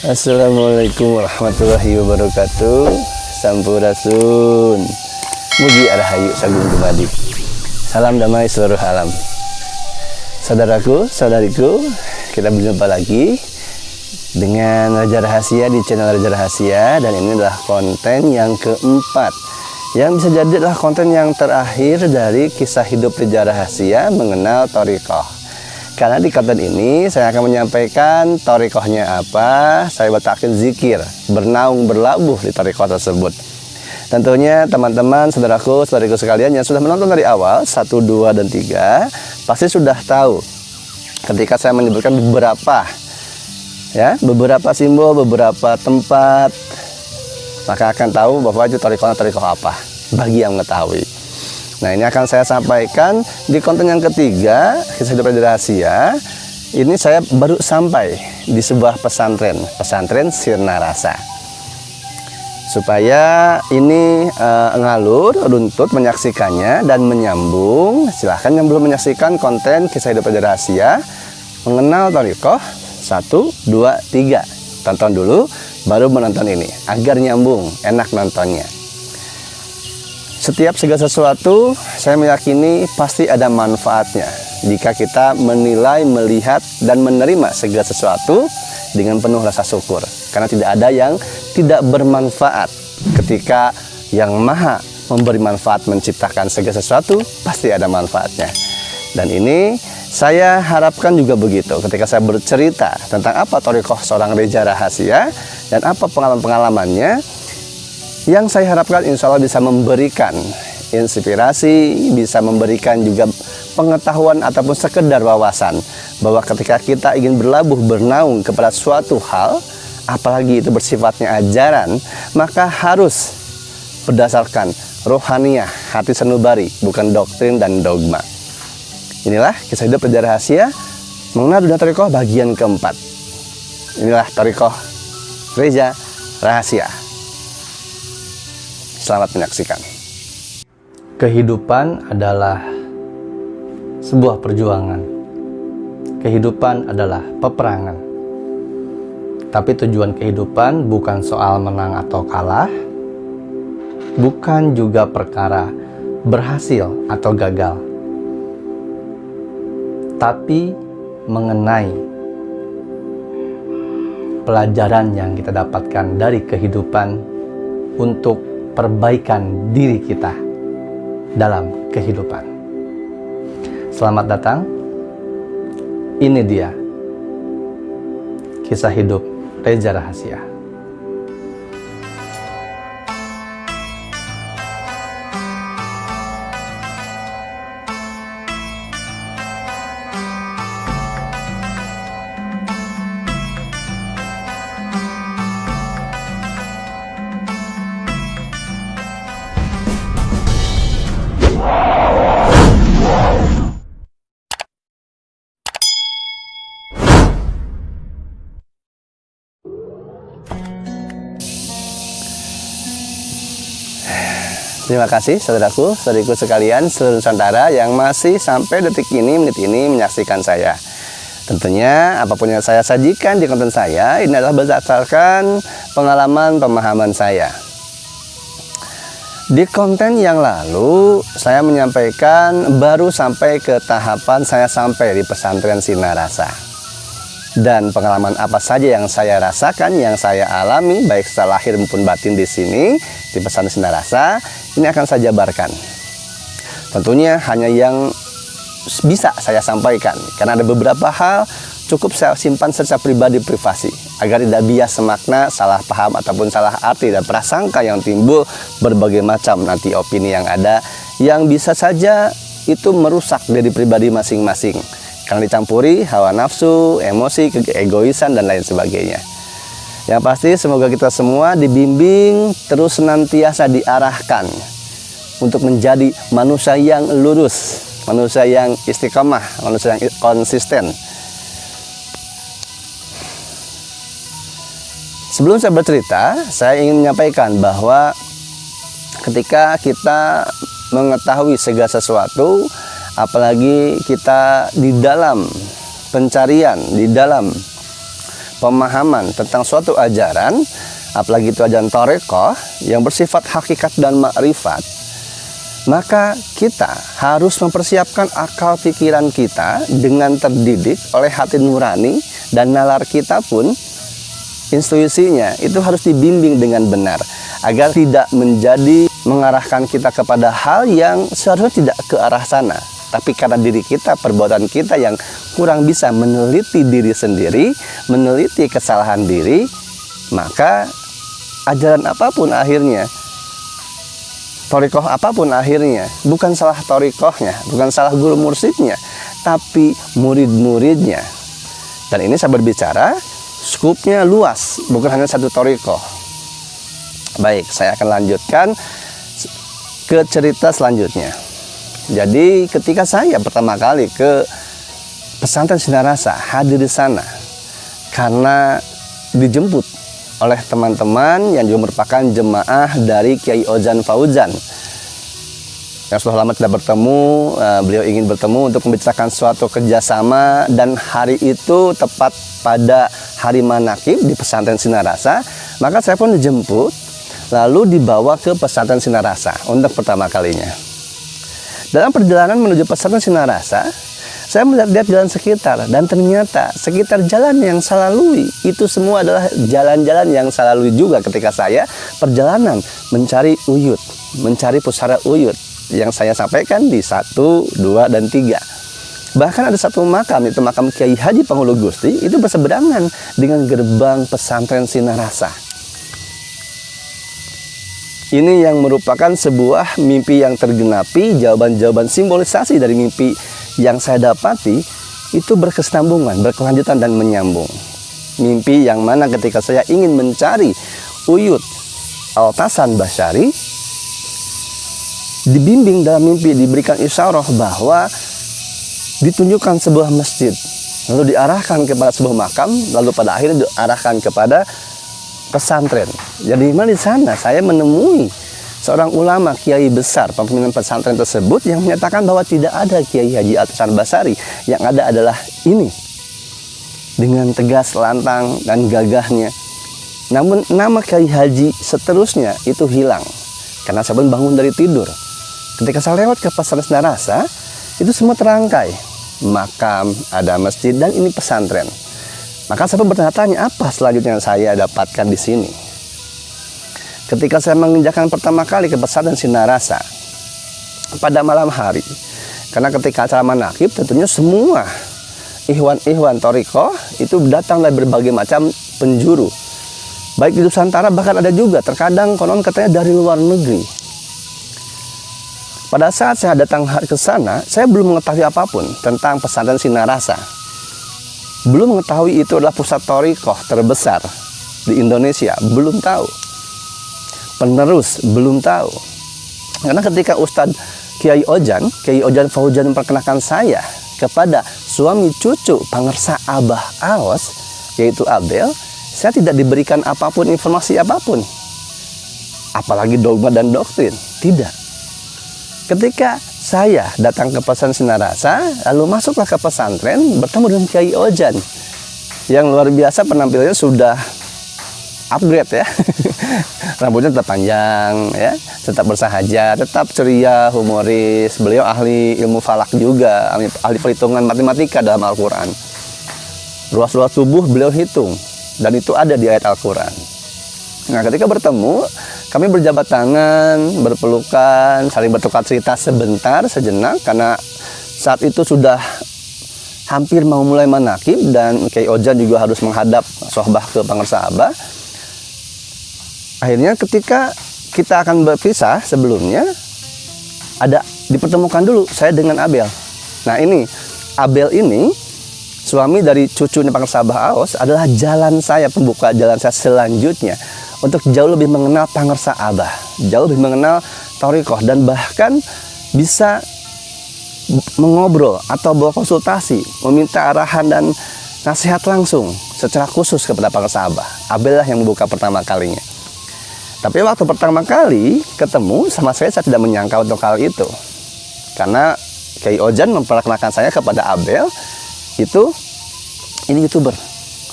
Assalamualaikum warahmatullahi wabarakatuh. Sampurasun. Mugi arahayu sagung dumadi. Salam damai seluruh alam. Saudaraku, saudariku, kita berjumpa lagi dengan Raja Rahasia di channel Raja Rahasia, dan ini adalah konten yang keempat yang bisa jadi adalah konten yang terakhir dari kisah hidup Raja Rahasia mengenal thariqah. Karena di konten ini saya akan menyampaikan thariqahnya apa, saya letakkan zikir, bernaung berlabuh di thariqah tersebut. Tentunya teman-teman, saudaraku, saudariku sekalian yang sudah menonton dari awal 1, 2, dan 3 pasti sudah tahu ketika saya menyebutkan beberapa simbol, beberapa tempat, maka akan tahu bahwa itu thariqah apa bagi yang mengetahui. Nah, ini akan saya sampaikan di konten yang ketiga, kisah hidup Raja Rahasia. Ini saya baru sampai di sebuah pesantren Sirna Rasa. Supaya ini ngalur, runtut menyaksikannya dan menyambung, silahkan yang belum menyaksikan konten kisah hidup Raja Rahasia mengenal thariqah 1, 2, 3. Tonton dulu, baru menonton ini, agar nyambung, enak nontonnya. Setiap segala sesuatu, saya meyakini pasti ada manfaatnya jika kita menilai, melihat, dan menerima segala sesuatu dengan penuh rasa syukur. Karena tidak ada yang tidak bermanfaat. Ketika yang maha memberi manfaat menciptakan segala sesuatu, pasti ada manfaatnya. Dan ini saya harapkan juga begitu ketika saya bercerita tentang apa thariqah seorang Raja Rahasia dan apa pengalaman-pengalamannya, yang saya harapkan insya Allah bisa memberikan inspirasi, bisa memberikan juga pengetahuan ataupun sekedar wawasan bahwa ketika kita ingin berlabuh, bernaung kepada suatu hal, apalagi itu bersifatnya ajaran, maka harus berdasarkan rohaniyah, hati sanubari, bukan doktrin dan dogma. Inilah kisah hidup Raja Rahasia mengenal dunia thariqah bagian keempat. Inilah thariqah Raja Rahasia. Selamat menyaksikan. Kehidupan adalah sebuah perjuangan. Kehidupan adalah peperangan. Tapi tujuan kehidupan bukan soal menang atau kalah, bukan juga perkara berhasil atau gagal, tapi mengenai pelajaran yang kita dapatkan dari kehidupan untuk perbaikan diri kita dalam kehidupan. Selamat datang. Ini dia kisah hidup Raja Rahasia. Terima kasih saudaraku, saudariku sekalian seluruh Nusantara yang masih sampai detik ini, menit ini menyaksikan saya. Tentunya apapun yang saya sajikan di konten saya, ini adalah berdasarkan pengalaman, pemahaman saya. Di konten yang lalu, saya menyampaikan baru sampai ke tahapan saya sampai di pesantren Sirna Rasa. Dan pengalaman apa saja yang saya rasakan, yang saya alami, baik secara lahir maupun batin di sini, di pesantren Sirna Rasa, ini akan saya jabarkan. Tentunya hanya yang bisa saya sampaikan, karena ada beberapa hal cukup saya simpan secara pribadi, privasi, agar tidak bias semakna, salah paham, ataupun salah arti dan prasangka yang timbul berbagai macam nanti opini yang ada, yang bisa saja itu merusak dari pribadi masing-masing. Karena dicampuri hawa nafsu, emosi, keegoisan, dan lain sebagainya. Yang pasti semoga kita semua dibimbing, terus senantiasa diarahkan untuk menjadi manusia yang lurus, manusia yang istiqamah, manusia yang konsisten. Sebelum saya bercerita, saya ingin menyampaikan bahwa ketika kita mengetahui segala sesuatu, apalagi kita di dalam pencarian, di dalam pemahaman tentang suatu ajaran, apalagi itu ajaran Thariqah yang bersifat hakikat dan makrifat, maka kita harus mempersiapkan akal pikiran kita dengan terdidik oleh hati nurani, dan nalar kita pun intuisinya itu harus dibimbing dengan benar agar tidak menjadi mengarahkan kita kepada hal yang seharusnya tidak ke arah sana. Tapi karena diri kita, perbuatan kita yang kurang bisa meneliti diri sendiri, meneliti kesalahan diri, maka ajaran apapun akhirnya, thariqah apapun akhirnya, bukan salah thariqahnya, bukan salah guru mursyidnya, tapi murid-muridnya. Dan ini saya berbicara, skupnya luas, bukan hanya satu thariqah. Baik, saya akan lanjutkan ke cerita selanjutnya. Jadi ketika saya pertama kali ke pesantren Sinar Rasa, hadir di sana karena dijemput oleh teman-teman yang juga merupakan jemaah dari Kiai Ozan Fauzan yang sudah lama tidak bertemu. Beliau ingin bertemu untuk membicarakan suatu kerjasama, dan hari itu tepat pada hari manakib di pesantren Sinar Rasa. Maka saya pun dijemput lalu dibawa ke pesantren Sinar Rasa untuk pertama kalinya. Dalam perjalanan menuju pesantren Sinar Rasa, saya melihat jalan sekitar, dan ternyata sekitar jalan yang saya lalui itu semua adalah jalan-jalan yang saya lalui juga ketika saya perjalanan mencari uyut, mencari pusara uyut yang saya sampaikan di 1, 2, dan 3. Bahkan ada satu makam, itu makam Kiai Haji Panghulu Gusti, itu berseberangan dengan gerbang pesantren Sinar Rasa. Ini yang merupakan sebuah mimpi yang tergenapi, jawaban-jawaban simbolisasi dari mimpi yang saya dapati itu berkesinambungan, berkelanjutan, dan menyambung. Mimpi yang mana ketika saya ingin mencari uyut Al-Tasan Basyari, dibimbing dalam mimpi, diberikan isyarah bahwa ditunjukkan sebuah masjid, lalu diarahkan kepada sebuah makam, lalu pada akhirnya diarahkan kepada pesantren. Jadi di sana saya menemui seorang ulama kiai besar pimpinan pesantren tersebut yang menyatakan bahwa tidak ada Kiai Haji Al-Tasan Basyari, yang ada adalah ini. Dengan tegas, lantang, dan gagahnya. Namun nama Kiai Haji seterusnya itu hilang karena saya pun bangun dari tidur. Ketika saya lewat ke pesantren Sinar Rasa, itu semua terangkai, makam, ada masjid, dan ini pesantren. Maka saya pun bertanya-tanya, apa selanjutnya yang saya dapatkan di sini? Ketika saya menginjakan pertama kali ke pesantren Sinar Rasa pada malam hari, karena ketika acara manakib tentunya semua ikhwan-ikhwan thariqah itu datang dari berbagai macam penjuru, baik di Nusantara, bahkan ada juga terkadang konon katanya dari luar negeri. Pada saat saya datang ke sana, saya belum mengetahui apapun tentang pesantren Sinar Rasa. Belum mengetahui itu adalah pusat thariqah terbesar di Indonesia, belum tahu. Penerus belum tahu. Karena ketika Ustadz Kiai Ozan Fauzan memperkenalkan saya kepada suami cucu Pangersa Abah Aos, yaitu Abel, saya tidak diberikan apapun, informasi apapun, apalagi dogma dan doktrin, tidak. Ketika saya datang ke pesantren Sinar Rasa, lalu masuklah ke pesantren, bertemu dengan Kiai Ozan yang luar biasa, penampilannya sudah upgrade ya. Rambutnya tetap panjang ya, tetap bersahaja, tetap ceria, humoris. Beliau ahli ilmu falak juga, ahli perhitungan matematika dalam Al-Quran. Ruas-ruas tubuh beliau hitung, dan itu ada di ayat Al-Quran. Nah, ketika bertemu, kami berjabat tangan, berpelukan, saling bertukar cerita sebentar, sejenak, karena saat itu sudah hampir mau mulai manakib, dan Kiai Ozan juga harus menghadap sohbah ke Pangersa Abah. Akhirnya ketika kita akan berpisah, sebelumnya ada dipertemukan dulu saya dengan Abel. Nah, ini Abel ini suami dari cucunya Pangersa Abah Aos adalah jalan saya, pembuka jalan saya selanjutnya untuk jauh lebih mengenal Pangersa Abah, jauh lebih mengenal thariqah, dan bahkan bisa mengobrol atau berkonsultasi, meminta arahan dan nasihat langsung secara khusus kepada Pangersa Abah. Abel lah yang membuka pertama kalinya. Tapi waktu pertama kali ketemu sama saya tidak menyangka untuk hal itu, karena Kiai Ozan memperkenalkan saya kepada Abel, itu ini YouTuber,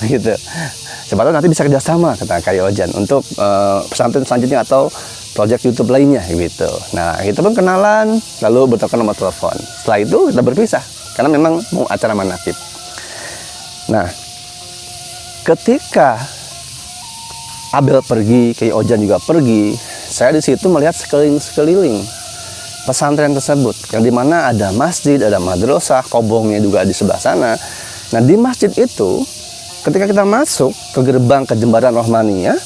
gitu. Siapa tahu nanti bisa kerjasama kata Kak Ojan untuk pesantren selanjutnya atau project YouTube lainnya gitu. Nah kita pun kenalan, lalu bertukar nomor telepon. Setelah itu kita berpisah karena memang mau acara manakib. Nah ketika Abel pergi, Kak Ojan juga pergi, saya di situ melihat sekeliling pesantren tersebut, yang dimana ada masjid, ada madrasah, kobongnya juga di sebelah sana. Nah di masjid itu, ketika kita masuk ke gerbang ke Jembatan Rohmaniyah,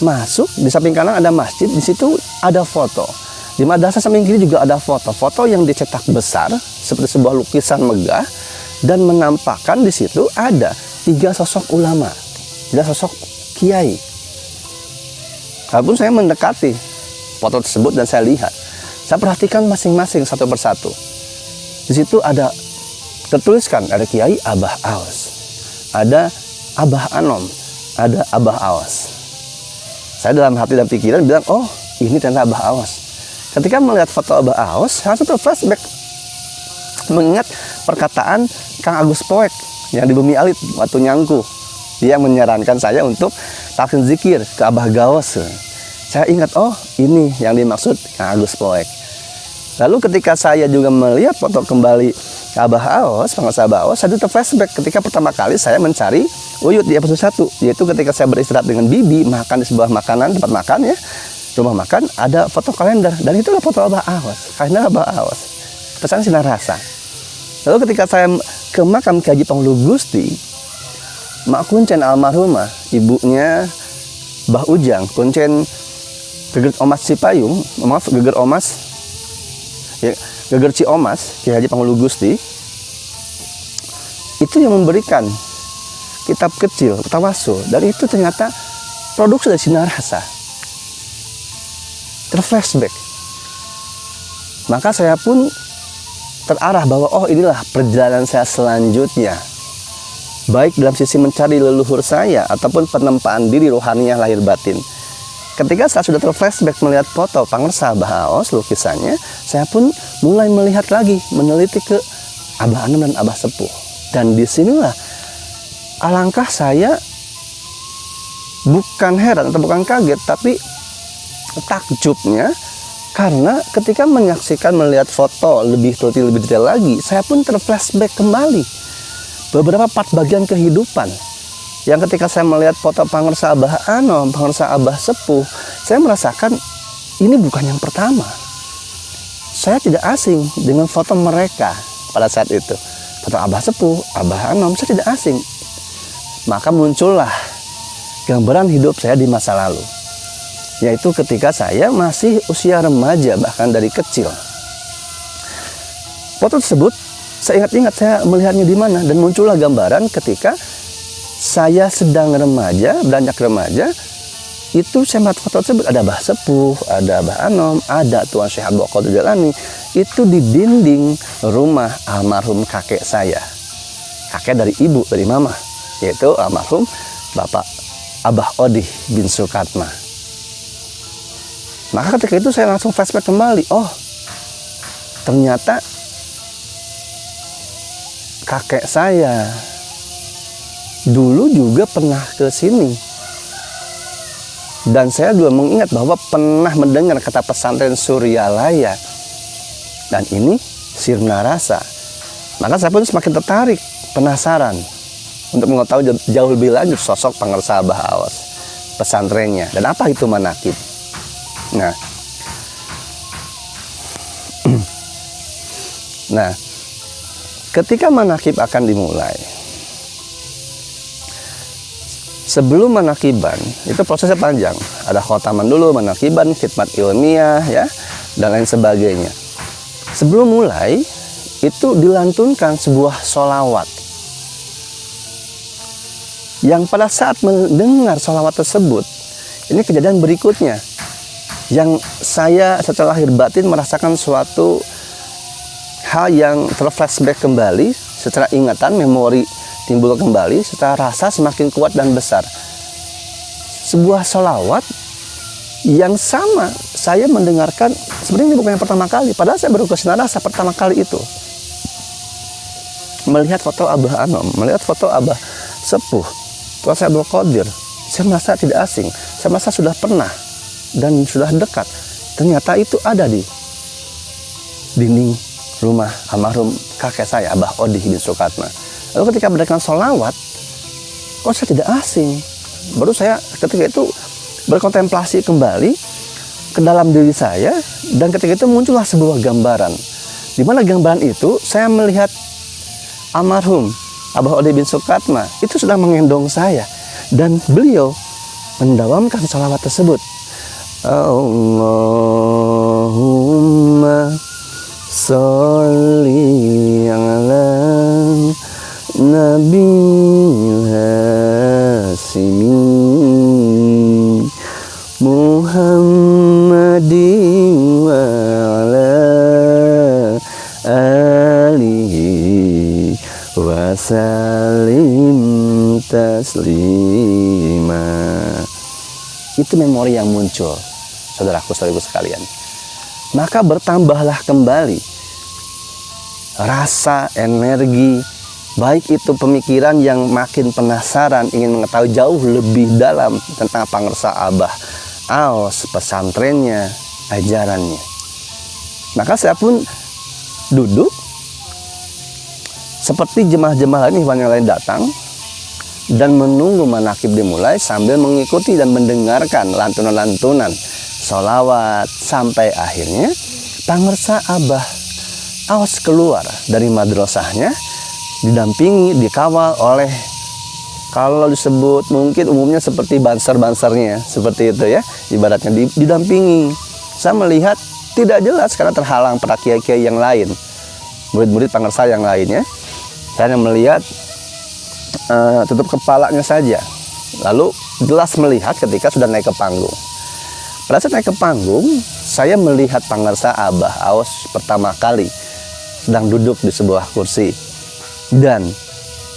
masuk di samping kanan ada masjid, di situ ada foto. Di madrasah samping kiri juga ada foto yang dicetak besar seperti sebuah lukisan megah, dan menampakkan di situ ada 3 sosok ulama, 3 sosok kiai. Walaupun saya mendekati foto tersebut dan saya lihat, saya perhatikan masing-masing satu persatu. Di situ ada tertuliskan, ada Kiai Abah Aos, ada Abah Anom, ada Abah Aos. Saya dalam hati dan pikiran bilang, oh ini ternyata Abah Aos. Ketika melihat foto Abah Aos, saya langsung flashback mengingat perkataan Kang Agus Poek yang di Bumi Alit waktu nyangku. Dia menyarankan saya untuk talqin zikir ke Abah Gaos. Saya ingat, oh ini yang dimaksud Kang Agus Poek. Lalu ketika saya juga melihat foto kembali Abah Aos, pengusaha Abah Aos, saya terflashback ketika pertama kali saya mencari Uyut di episode 1, yaitu ketika saya beristirahat dengan Bibi, makan di sebuah tempat makan ya, rumah makan, ada foto kalender, dan itu adalah foto Abah Aos, kalender Abah Aos, pesan Sinar Rasa. Lalu ketika saya ke makam Ki Haji Panghulu Gusti, Mak Kuncen almarhumah, ibunya Mbah Ujang, Kuncen Geger Omas Cipayung, maaf Geger Omas, ya, Geger Ciomas, Ki Haji Panghulu Gusti, itu yang memberikan kitab kecil, Tawasul, dan itu ternyata produksi dari Sinar Rasa. Terflashback. Maka saya pun terarah bahwa oh inilah perjalanan saya selanjutnya. Baik dalam sisi mencari leluhur saya ataupun penempaan diri rohaniah lahir batin. Ketika saya sudah terflashback melihat foto Pangersa Abah Aos, lukisannya, saya pun mulai melihat lagi, meneliti ke Abah Anom dan Abah Sepuh. Dan disinilah alangkah saya bukan heran atau bukan kaget, tapi takjubnya, karena ketika menyaksikan melihat foto lebih detail lagi, saya pun terflashback kembali beberapa part bagian kehidupan yang ketika saya melihat foto Pangersa Abah Anom, Pangersa Abah Sepuh, saya merasakan ini bukan yang pertama. Saya tidak asing dengan foto mereka pada saat itu. Foto Abah Sepuh, Abah Anom, saya tidak asing. Maka muncullah gambaran hidup saya di masa lalu, yaitu ketika saya masih usia remaja, bahkan dari kecil. Foto tersebut saya ingat-ingat saya melihatnya di mana, dan muncullah gambaran ketika saya sedang remaja, beranjak remaja, itu saya melihat foto tersebut, ada Abah Sepuh, ada Abah Anom, ada Tuan Syekh Abdul Qadir Jalani, itu di dinding rumah almarhum kakek saya, kakek dari ibu, dari mama, yaitu almarhum Bapak Abah Odih bin Sukatma. Maka ketika itu saya langsung flashback kembali, oh ternyata kakek saya dulu juga pernah ke sini, dan saya juga mengingat bahwa pernah mendengar kata pesantren Suryalaya, dan ini Sirna Rasa. Maka saya pun semakin tertarik, penasaran untuk mengetahui jauh lebih lanjut sosok Pangersa Abah Aos, pesantrennya, dan apa itu manakib. Nah, ketika manakib akan dimulai, sebelum manakiban itu prosesnya panjang. Ada khotaman dulu, manakiban, khidmat ilmiah, ya, dan lain sebagainya. Sebelum mulai itu dilantunkan sebuah sholawat, yang pada saat mendengar sholawat tersebut, ini kejadian berikutnya yang saya setelah lahir batin merasakan suatu hal yang terflashback kembali, secara ingatan, memori timbul kembali, secara rasa semakin kuat dan besar. Sebuah sholawat yang sama saya mendengarkan, sebenarnya bukan yang pertama kali, padahal saya baru ke Sinar Rasa pertama kali itu. Melihat foto Abah Anom, melihat foto Abah Sepuh, Tuan saya Abdul Qadir, saya merasa tidak asing, saya merasa sudah pernah dan sudah dekat. Ternyata itu ada di dinding rumah almarhum kakek saya, Abah Odi bin Sukatma. Lalu ketika mendengarkan sholawat, kok saya tidak asing. Baru saya ketika itu berkontemplasi kembali ke dalam diri saya, dan ketika itu muncullah sebuah gambaran. Di mana gambaran itu saya melihat almarhum Abah Odi bin Sukatma itu sedang menggendong saya, dan beliau mendawamkan sholawat tersebut. Allahumma sholli ala nabiyil hasimi Muhammadin wa ala alihi wa salim taslima. Itu memori yang muncul, saudaraku-saudariku sekalian. Maka bertambahlah kembali rasa, energi, baik itu pemikiran yang makin penasaran, ingin mengetahui jauh lebih dalam tentang pangersa Abah Aos, pesantrennya, ajarannya. Maka saya pun duduk seperti jemaah-jemaah lain, ikhwan yang lain datang dan menunggu manakib dimulai sambil mengikuti dan mendengarkan lantunan-lantunan sholawat, sampai akhirnya pangersa Abah Aos keluar dari madrasahnya, didampingi, dikawal oleh, kalau disebut mungkin umumnya seperti banser-bansernya, seperti itu ya, ibaratnya didampingi. Saya melihat tidak jelas karena terhalang para kiai-kiai yang lain, murid-murid pangersa yang lainnya. Saya melihat tutup kepalanya saja, lalu jelas melihat ketika sudah naik ke panggung. Pada saat naik ke panggung, saya melihat pangersa Abah Aos pertama kali sedang duduk di sebuah kursi. Dan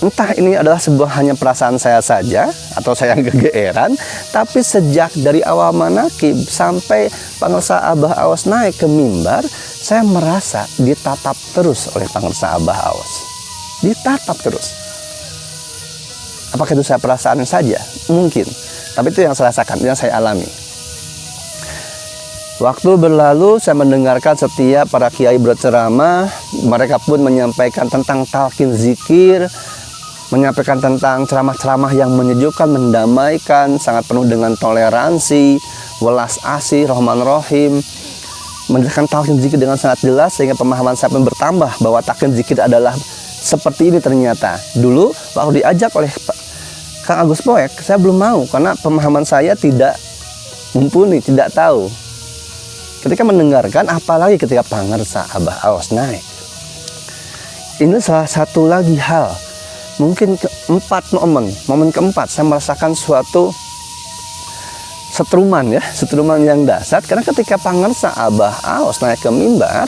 entah ini adalah sebuah hanya perasaan saya saja atau saya yang kegeeran, tapi sejak dari awal manakib sampai pangersa Abah Aos naik ke mimbar, saya merasa ditatap terus oleh pangersa Abah Aos. Ditatap terus. Apakah itu saya perasaan saja? Mungkin. Tapi itu yang saya rasakan, yang saya alami. Waktu berlalu, saya mendengarkan setiap para kiai berceramah. Mereka pun menyampaikan tentang talqin zikir, menyampaikan tentang ceramah-ceramah yang menyejukkan, mendamaikan, sangat penuh dengan toleransi, welas asih, rahman rahim, menjelaskan talqin zikir dengan sangat jelas, sehingga pemahaman saya pun bertambah bahwa talqin zikir adalah seperti ini ternyata. Dulu waktu diajak oleh Kang Agus Poek, saya belum mau karena pemahaman saya tidak mumpuni, tidak tahu. Ketika mendengarkan, apalagi ketika pangersa Abah Aos naik, ini salah satu lagi hal, mungkin keempat momen keempat saya merasakan suatu setruman ya, setruman yang dahsyat. Karena ketika pangersa Abah Aos naik ke mimbar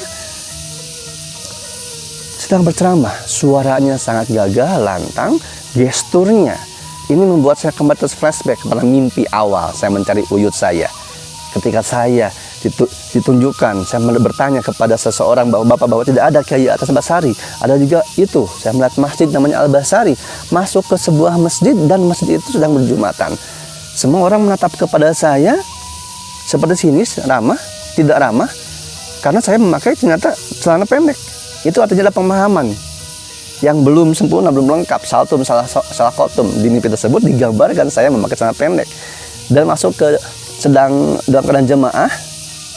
sedang berceramah, suaranya sangat gagah, lantang, gesturnya ini membuat saya kembali flashback kepada mimpi awal saya mencari uyut saya. Ketika saya ditunjukkan, saya bertanya kepada seseorang bahwa tidak ada Kiai Atas Basari, ada juga itu. Saya melihat masjid namanya Al Basari, masuk ke sebuah masjid dan masjid itu sedang berjumatan. Semua orang menatap kepada saya seperti sinis, ramah, tidak ramah, karena saya memakai ternyata celana pendek. Itu artinya ada pemahaman yang belum sempurna, belum lengkap. Saltum salah kotum di mimpi tersebut digambarkan saya memakai celana pendek dan masuk ke sedang dalam keadaan jemaah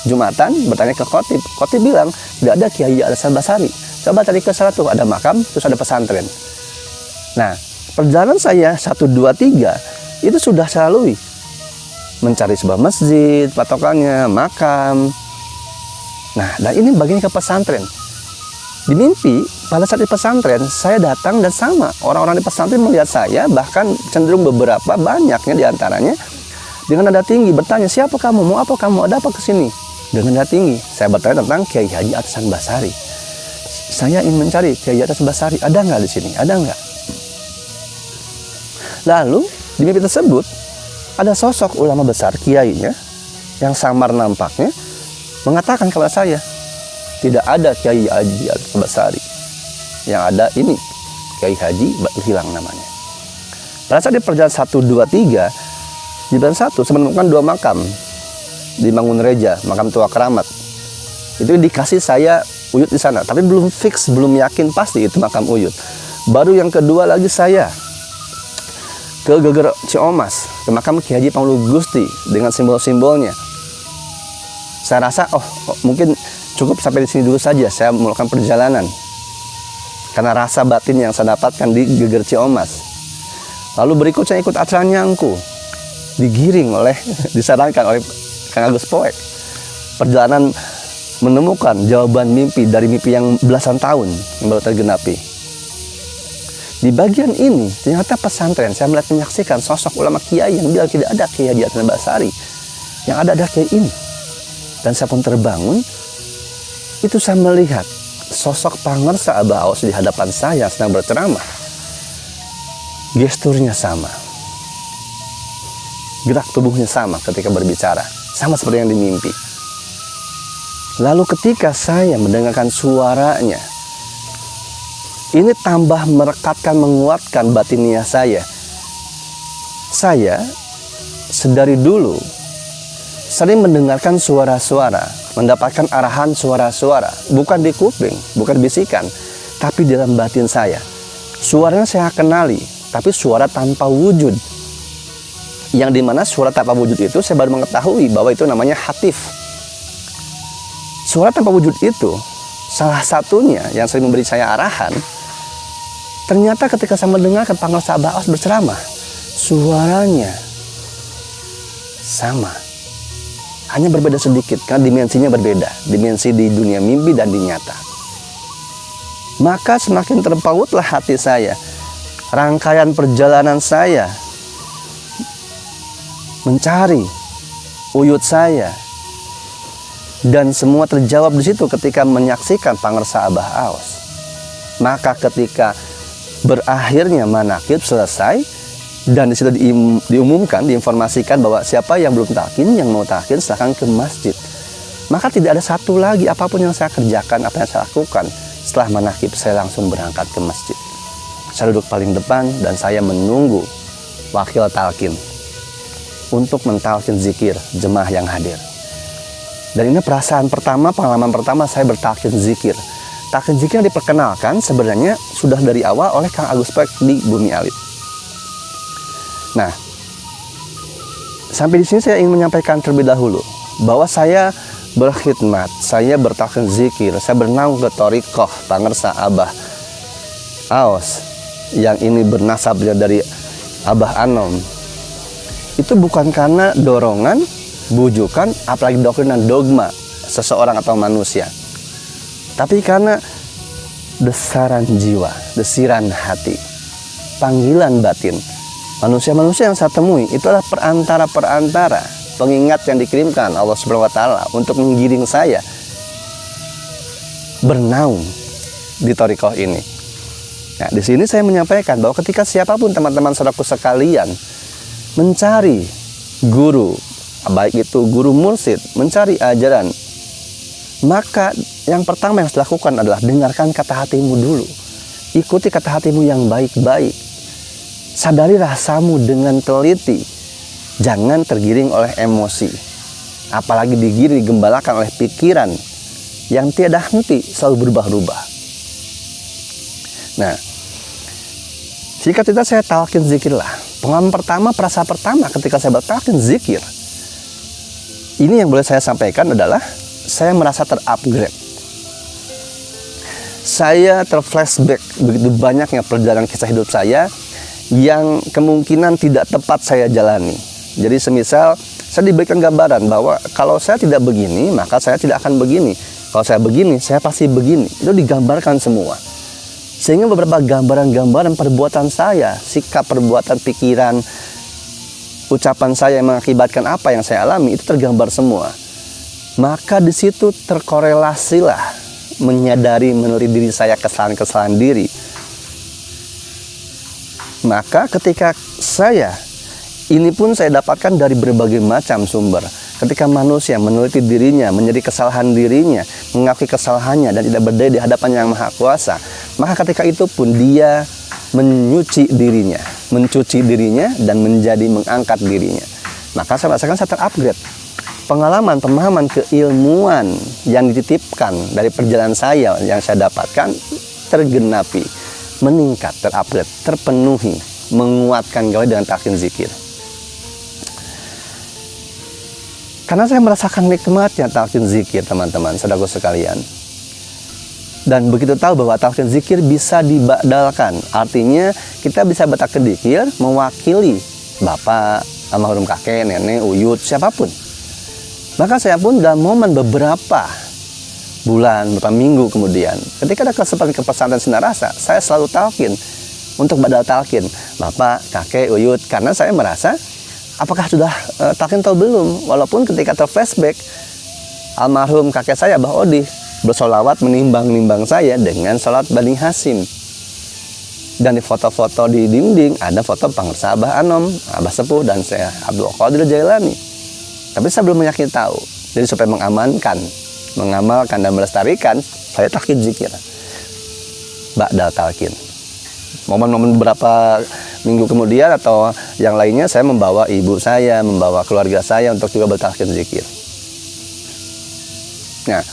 Jumatan, bertanya ke khotib. Khotib bilang tidak ada Kiai Atas Basari. Coba cari ke sana tuh, ada makam, terus ada pesantren. Nah, perjalanan saya 1, 2, 3 itu sudah saya lalui, mencari sebuah masjid, patokannya makam. Nah, dan ini bagian ke pesantren. Di mimpi, pada saat di pesantren, saya datang dan sama orang-orang di pesantren melihat saya, bahkan cenderung beberapa, banyaknya diantaranya dengan nada tinggi bertanya, siapa kamu, mau apa kamu, ada apa kesini? Dengan nada tinggi, saya bertanya tentang Kiai Haji Atasan Basari. Saya ingin mencari Kiai Atas Basari, ada nggak di sini? Ada nggak? Lalu di mimpi tersebut ada sosok ulama besar kiainya yang samar nampaknya mengatakan kepada saya, tidak ada Kiai Haji Atas Basari. Yang ada ini Kiai Haji hilang namanya. Pada saat di perjalanan 1, 2, 3, di bulan 1 saya menemukan 2 makam di Mangunreja, makam tua keramat. Itu dikasih saya Uyut di sana, tapi belum fix, belum yakin pasti itu makam Uyut. Baru yang kedua lagi saya ke Geger Ciomas, ke makam Ki Haji Pangulu Gusti dengan simbol-simbolnya. Saya rasa mungkin cukup sampai di sini dulu saja, saya melakukan perjalanan karena rasa batin yang saya dapatkan di Geger Ciomas. Lalu berikutnya ikut acara Nyangku, digiring disarankan oleh Kang Agus Poek. Perjalanan menemukan jawaban mimpi dari mimpi yang belasan tahun yang baru tergenapi. Di bagian ini ternyata pesantren, saya melihat menyaksikan sosok ulama kiai yang bilang tidak ada Kiai Haji Hasan Basari, yang ada kiai ini. Dan saya pun terbangun. Itu saya melihat sosok Pangersa Abah Aos di hadapan saya sedang berceramah. Gesturnya sama, gerak tubuhnya sama ketika berbicara, sama seperti yang dimimpi. Lalu ketika saya mendengarkan suaranya, ini tambah merekatkan, menguatkan batiniah saya. Saya sedari dulu sering mendengarkan suara-suara, mendapatkan arahan suara-suara, bukan di kuping, bukan bisikan, tapi di dalam batin saya. Suaranya saya kenali, tapi suara tanpa wujud. Yang dimana suara tanpa wujud itu saya baru mengetahui bahwa itu namanya hatif. Suara tanpa wujud itu salah satunya yang sering memberi saya arahan. Ternyata ketika saya mendengarkan Pangersa Abah Aos berceramah, suaranya sama, hanya berbeda sedikit karena dimensinya berbeda, dimensi di dunia mimpi dan di nyata. Maka semakin terpautlah hati saya, rangkaian perjalanan saya mencari Uyut saya, dan semua terjawab di situ ketika menyaksikan Pangersa Abah Aos. Maka ketika berakhirnya manakib selesai dan di situ diumumkan, diinformasikan bahwa siapa yang belum talqin, yang mau talqin silahkan ke masjid. Maka tidak ada satu lagi apapun yang saya kerjakan, apa yang saya lakukan. Setelah manakib saya langsung berangkat ke masjid. Saya duduk paling depan dan saya menunggu wakil talqin untuk mentalqin zikir jemaah yang hadir. Dan ini perasaan pertama, pengalaman pertama saya bertalqin zikir. Talqin zikir yang diperkenalkan sebenarnya sudah dari awal oleh Kang Agus Poek di Bumi Alit. Nah, sampai di sini saya ingin menyampaikan terlebih dahulu bahwa saya berkhidmat, saya bertalqin zikir, saya bernaung ke Thariqah Pangersa Abah Aos yang ini bernasabnya dari Abah Anom. Itu bukan karena dorongan, bujukan, apalagi doktrin dan dogma seseorang atau manusia, tapi karena desaran jiwa, desiran hati, panggilan batin. Manusia-manusia yang saya temui itu adalah perantara-perantara, pengingat yang dikirimkan Allah Subhanahu wa taala untuk menggiring saya bernaung di thariqah ini. Nah, di sini saya menyampaikan bahwa ketika siapapun teman-teman saudaraku sekalian mencari guru, baik itu guru mursyid, mencari ajaran, maka yang pertama yang harus dilakukan adalah dengarkan kata hatimu dulu. Ikuti kata hatimu yang baik-baik. Sadari rasamu dengan teliti. Jangan tergiring oleh emosi, apalagi digiring, digembalakan oleh pikiran yang tiada henti, selalu berubah-ubah. Nah, jika tidak saya talqin zikirlah. Pengalaman pertama, perasaan pertama ketika saya bertalqin zikir, ini yang boleh saya sampaikan adalah saya merasa terupgrade. Saya terflashback begitu banyaknya perjalanan kisah hidup saya yang kemungkinan tidak tepat saya jalani. Jadi semisal saya diberikan gambaran bahwa kalau saya tidak begini, maka saya tidak akan begini. Kalau saya begini, saya pasti begini. Itu digambarkan semua. Sehingga beberapa gambaran-gambaran perbuatan saya, sikap, perbuatan, pikiran, ucapan saya yang mengakibatkan apa yang saya alami itu tergambar semua. Maka di situ terkorelasilah menyadari, meneliti diri saya, kesalahan-kesalahan diri. Maka ketika ini pun saya dapatkan dari berbagai macam sumber. Ketika manusia meneliti dirinya, menyadari kesalahan dirinya, mengakui kesalahannya dan tidak berdaya di hadapan Yang Maha Kuasa, maka ketika itu pun dia menyuci dirinya. mencuci dirinya dan menjadi mengangkat dirinya. Maka saya merasakan saya terupgrade. Pengalaman, pemahaman, keilmuan yang dititipkan dari perjalanan saya yang saya dapatkan tergenapi, meningkat, terupgrade, terpenuhi, menguatkan gawe dengan talqin zikir. Karena saya merasakan nikmatnya talqin zikir, teman-teman, saudaraku sekalian. Dan begitu tahu bahwa talqin zikir bisa dibadalkan. Artinya kita bisa bertalqin zikir mewakili bapak, almarhum kakek, nenek, uyut, siapapun. Maka saya pun dalam momen beberapa bulan, beberapa minggu kemudian, ketika ada kesempatan ke pesantren Sinar Rasa, saya selalu talqin untuk badal talqin bapak, kakek, uyut. Karena saya merasa apakah sudah talqin atau belum? Walaupun ketika terflashback, almarhum kakek saya, Mbah Odi, bersolawat menimbang-nimbang saya dengan sholat Bani Hasim. Dan di foto-foto di dinding ada foto pangersa Abah Anom, Abah Sepuh, dan saya Abdul Qadir Jailani. Tapi saya belum yakin tahu. Jadi supaya mengamankan, mengamalkan dan melestarikan, saya talqin zikir ba'dal talqin. Momen-momen beberapa minggu kemudian atau yang lainnya, saya membawa ibu saya, membawa keluarga saya untuk juga bertalqin zikir. Nah,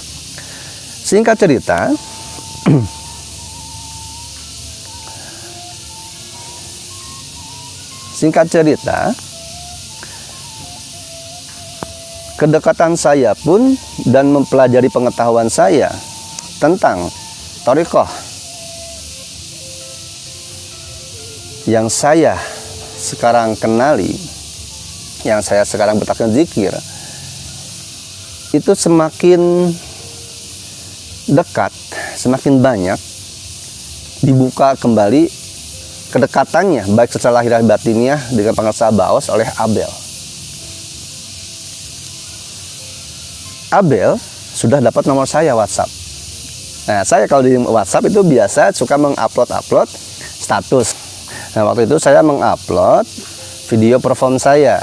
singkat cerita, kedekatan saya pun dan mempelajari pengetahuan saya tentang thariqah yang saya sekarang kenali, yang saya sekarang bertalqin zikir, itu semakin dekat, semakin banyak dibuka kembali kedekatannya, baik secara lahiriah batiniah dengan pangersa Baos oleh Abel. Abel sudah dapat nomor saya WhatsApp. Nah, saya kalau di WhatsApp itu biasa suka mengupload status. Nah, waktu itu saya mengupload video perform saya.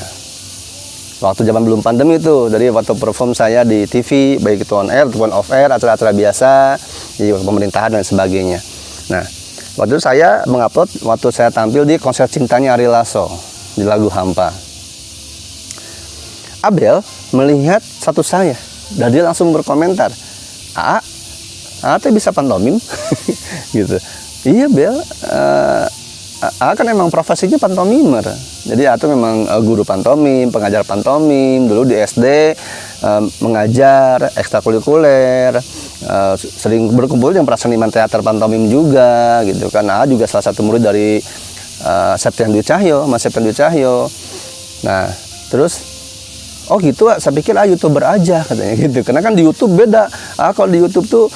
Waktu zaman belum pandemi itu, dari waktu perform saya di TV, baik itu on air ataupun off air, acara-acara biasa di pemerintahan dan sebagainya. Nah, waktu itu saya mengupload waktu saya tampil di konser cintanya Ari Lasso di lagu Hampa. Abel melihat status saya dan dia langsung berkomentar, Ate bisa pantomim? Gitu. Iya Bel, kan emang profesinya pantomimer. Jadi Ate memang guru pantomim, pengajar pantomim. Dulu di SD mengajar ekstrakurikuler, sering berkumpul dengan para seniman teater pantomim juga, gitu kan. Juga salah satu murid dari Septian Dwi Cahyo, Mas Septian Dwi Cahyo. Nah, terus oh gitu, saya pikir YouTuber aja katanya gitu. Karena kan di YouTube beda. Kalau di YouTube tuh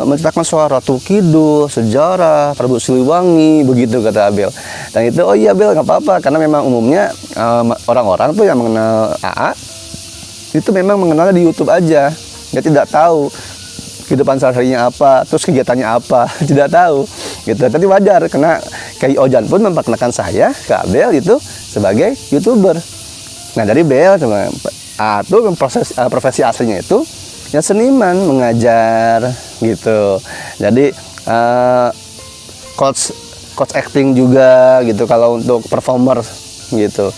menceritakan suara Ratu Kidul, sejarah, Prabu Siliwangi, begitu kata Abel. Dan itu, oh iya Abel, nggak apa-apa. Karena memang umumnya orang-orang tuh yang mengenal AA itu memang mengenalnya di YouTube aja. Dia tidak tahu kehidupan sehari-harinya apa, terus kegiatannya apa, tidak tahu. Gitu. Tapi wajar karena Kiai Ojan pun memperkenalkan saya ke Abel itu sebagai YouTuber. Nah, dari Bel itu profesi aslinya itu ya seniman, mengajar gitu. Jadi coach acting juga gitu kalau untuk performer gitu.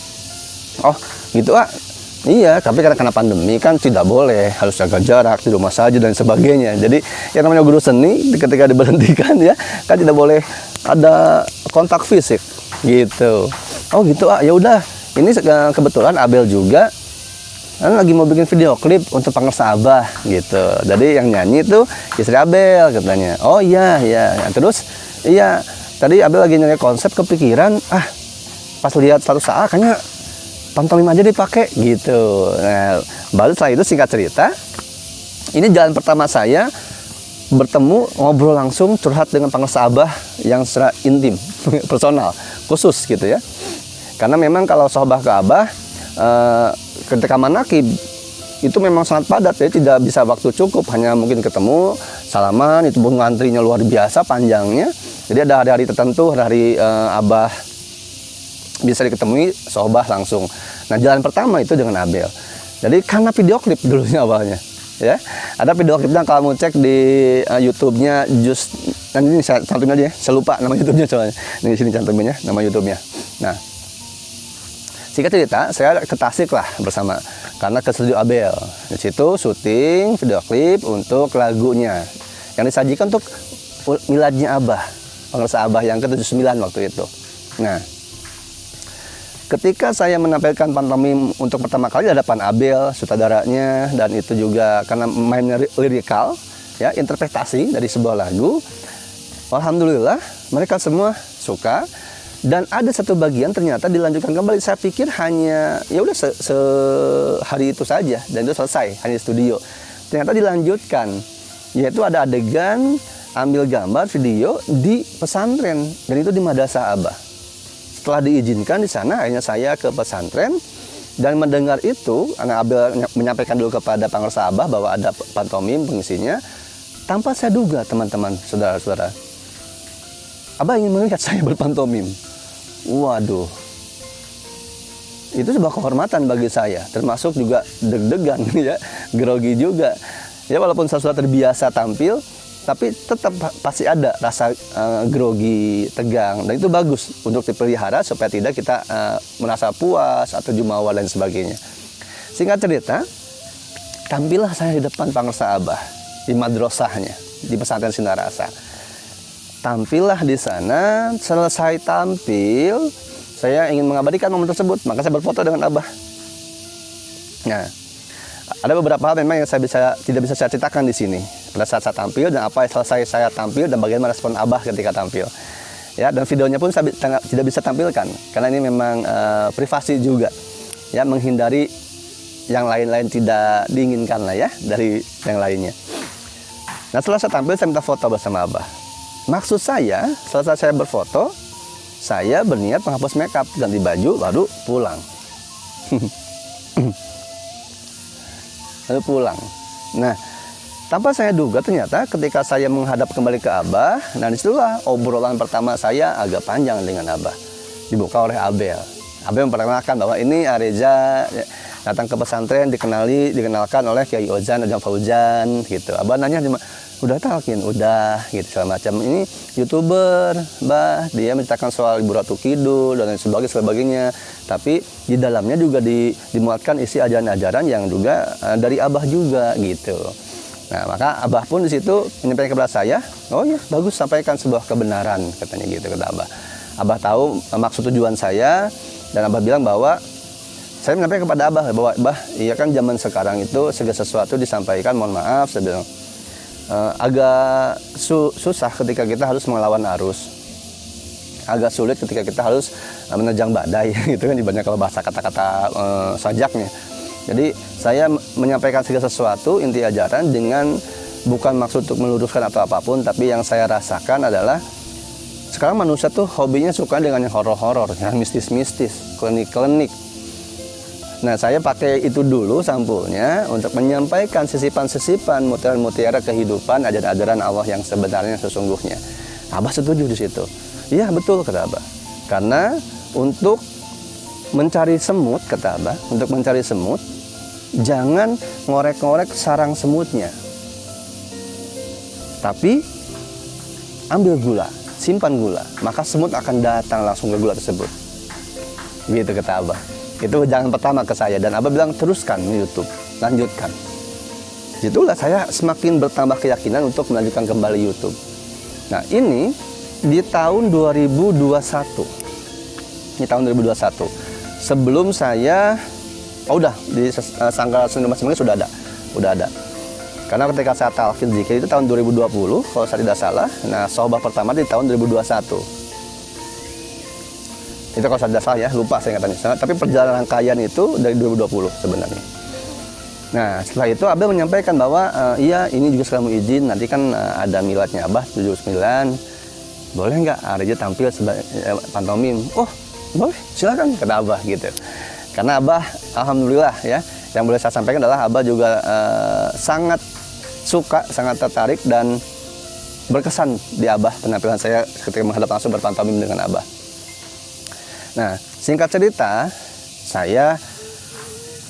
Oh gitu iya, tapi karena pandemi kan tidak boleh, harus jaga jarak di rumah saja dan sebagainya. Jadi yang namanya guru seni ketika diberhentikan ya kan tidak boleh ada kontak fisik gitu. Oh gitu ya udah. Ini kebetulan Abel juga lagi mau bikin video klip untuk pangersa Abah gitu. Jadi yang nyanyi itu istri Abel katanya. Oh iya. Terus iya, tadi Abel lagi nyari konsep, kepikiran pas lihat status AA kayaknya pantomim aja dipakai gitu. Nah, baru setelah itu singkat cerita, ini jalan pertama saya bertemu, ngobrol langsung, curhat dengan pangersa Abah yang secara intim, personal, khusus gitu ya. Karena memang kalau sohbah ke Abah ketika manakib itu memang sangat padat, ya tidak bisa waktu cukup, hanya mungkin ketemu, salaman, itu pun ngantrinya luar biasa panjangnya. Jadi ada hari-hari tertentu, hari Abah bisa diketemui sohbah langsung. Nah, jalan pertama itu dengan Abel. Jadi karena video klip dulunya awalnya, ya ada video klipnya kalau mau cek di YouTube-nya, nanti ini saya cantumin aja ya, saya lupa nama YouTube-nya soalnya. Ini sini cantuminnya nama YouTube-nya. Nah, singkat cerita, saya ke Tasik lah bersama, karena ke studio Abel. Di situ syuting video klip untuk lagunya yang disajikan untuk miladnya Abah, Pangersa Abah yang ke-79 waktu itu. Nah, ketika saya menampilkan pantomim untuk pertama kali di hadapan Abel, sutradaranya, dan itu juga karena mainnya lirikal, ya, interpretasi dari sebuah lagu. Alhamdulillah, mereka semua suka. Dan ada satu bagian ternyata dilanjutkan kembali. Saya pikir hanya ya udah sehari itu saja dan itu selesai hanya di studio. Ternyata dilanjutkan, yaitu ada adegan ambil gambar video di pesantren dan itu di Madrasah Abah. Setelah diizinkan di sana, akhirnya saya ke pesantren dan mendengar itu, anak Abel menyampaikan dulu kepada Pangersa Abah bahwa ada pantomim pengisinya. Tanpa saya duga, teman-teman, saudara-saudara, Abah ingin melihat saya berpantomim. Waduh, itu sebuah kehormatan bagi saya, termasuk juga deg-degan, ya, grogi juga. Ya, walaupun saya sudah terbiasa tampil, tapi tetap pasti ada rasa grogi, tegang, dan itu bagus untuk dipelihara supaya tidak kita merasa puas atau jumawa dan sebagainya. Singkat cerita, tampillah saya di depan Pangersa Abah di madrasahnya di pesantren Sinarasa. Tampillah di sana. Selesai tampil, saya ingin mengabadikan momen tersebut, maka saya berfoto dengan Abah. Nah, ada beberapa hal memang yang tidak bisa saya ceritakan di sini pada saat saya tampil dan apa yang selesai saya tampil dan bagaimana respon Abah ketika tampil. Ya, dan videonya pun saya tidak bisa tampilkan karena ini memang privasi juga. Ya, menghindari yang lain-lain tidak diinginkan lah ya dari yang lainnya. Nah, setelah saya tampil, saya minta foto bersama Abah. Maksud saya, setelah saya berfoto, saya berniat menghapus makeup, ganti baju, baru pulang. Lalu pulang. Nah, tanpa saya duga ternyata ketika saya menghadap kembali ke Abah, nah disitulah obrolan pertama saya agak panjang dengan Abah. Dibuka oleh Abel. Abel memperkenalkan bahwa ini Areza datang ke pesantren, dikenalkan oleh Kiai Ozan, Ojang Fauzan, gitu. Abah nanya cuma, udah talkin, udah, gitu segala macam. Ini YouTuber, Bah, dia menceritakan soal Ibu Ratu Kidul dan sebagainya. Tapi di dalamnya juga dimuatkan isi ajaran-ajaran yang juga dari Abah juga, gitu. Nah, maka Abah pun di situ menyampaikan kepada saya, oh ya, bagus, sampaikan sebuah kebenaran, katanya gitu, kata Abah. Abah tahu maksud tujuan saya, dan Abah bilang bahwa saya menyampaikan kepada Abah bahwa, Bah, iya kan zaman sekarang itu segala sesuatu disampaikan, mohon maaf, saya bilang, agak susah ketika kita harus melawan arus, agak sulit ketika kita harus menerjang badai, gitu kan, dibanding kalau bahasa kata-kata sajaknya. Jadi saya menyampaikan segala sesuatu inti ajaran dengan bukan maksud untuk meluruskan atau apapun, tapi yang saya rasakan adalah sekarang manusia tuh hobinya suka dengan yang horor-horor, yang mistis-mistis, klinik-klinik. Nah, saya pakai itu dulu sampulnya untuk menyampaikan sisipan-sisipan mutiara-mutiara kehidupan, ajaran-ajaran Allah yang sebenarnya sesungguhnya. Abah setuju di situ. Iya, betul, kata Abah. Karena untuk mencari semut, kata Abah, untuk mencari semut, jangan ngorek-ngorek sarang semutnya. Tapi ambil gula, simpan gula, maka semut akan datang langsung ke gula tersebut. Gitu kata Abah. Itu jangan pertama ke saya, dan Abah bilang teruskan di YouTube, lanjutkan. Itulah saya semakin bertambah keyakinan untuk melanjutkan kembali YouTube. Nah, ini di tahun 2021. Ini tahun 2021. Sebelum saya udah di Sanggar Seni Mas Semanggi sudah ada. Karena ketika saya talqin zikir itu tahun 2020 kalau saya tidak salah. Nah, sohbah pertama di tahun 2021. Itu kalau saya tidak salah ya, lupa saya ingatannya. Tapi perjalanan rangkaian itu dari 2020 sebenarnya. Nah, setelah itu Abah menyampaikan bahwa iya, ini juga sekalian mau izin, nanti kan ada miladnya Abah 79. Boleh nggak Areza tampil sebagai pantomim? Oh, boleh, silakan, kata Abah gitu. Karena Abah, alhamdulillah ya, yang boleh saya sampaikan adalah Abah juga sangat suka, sangat tertarik dan berkesan di Abah penampilan saya ketika menghadap langsung berpantomim dengan Abah. Nah, singkat cerita, saya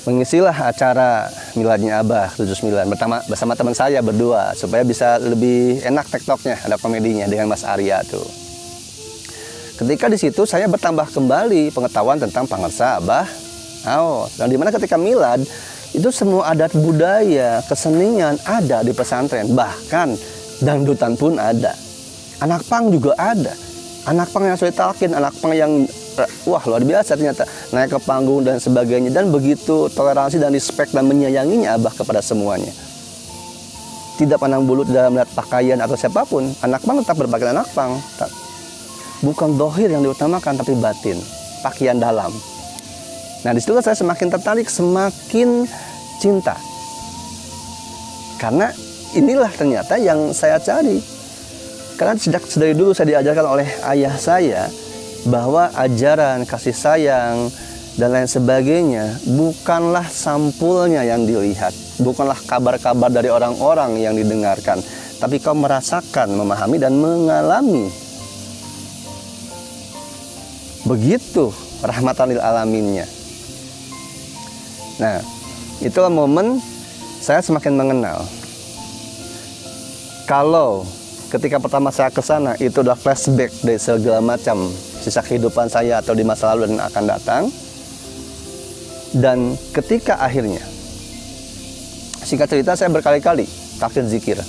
mengisilah acara miladnya Abah 79 bersama teman saya berdua supaya bisa lebih enak tektoknya, ada komedinya dengan Mas Arya tuh. ketika di situ saya bertambah kembali pengetahuan tentang pangersa Abah Aos. Dan dimana ketika milad itu semua adat budaya, kesenian ada di pesantren. Bahkan dangdutan pun ada. Anak pang juga ada. Anak pang yang sudah talkin, anak pang yang wah luar biasa ternyata, naik ke panggung dan sebagainya. Dan begitu toleransi dan respect dan menyayanginya Abah kepada semuanya. Tidak pandang bulu dalam melihat pakaian atau siapapun. Anak pang tetap berpakaian anak pang. Bukan dohir yang diutamakan, tapi batin, pakaian dalam. Nah disitu saya semakin tertarik, semakin cinta. Karena inilah ternyata yang saya cari. Karena sejak dari dulu saya diajarkan oleh ayah saya bahwa ajaran kasih sayang dan lain sebagainya bukanlah sampulnya yang dilihat, bukanlah kabar-kabar dari orang-orang yang didengarkan, tapi kau merasakan, memahami dan mengalami. Begitu rahmatan lil alaminnya. Nah, itulah momen saya semakin mengenal. Kalau ketika pertama saya ke sana itu udah flashback dari segala macam sisa kehidupan saya atau di masa lalu dan akan datang. Dan ketika akhirnya, singkat cerita, saya berkali-kali takdir zikir.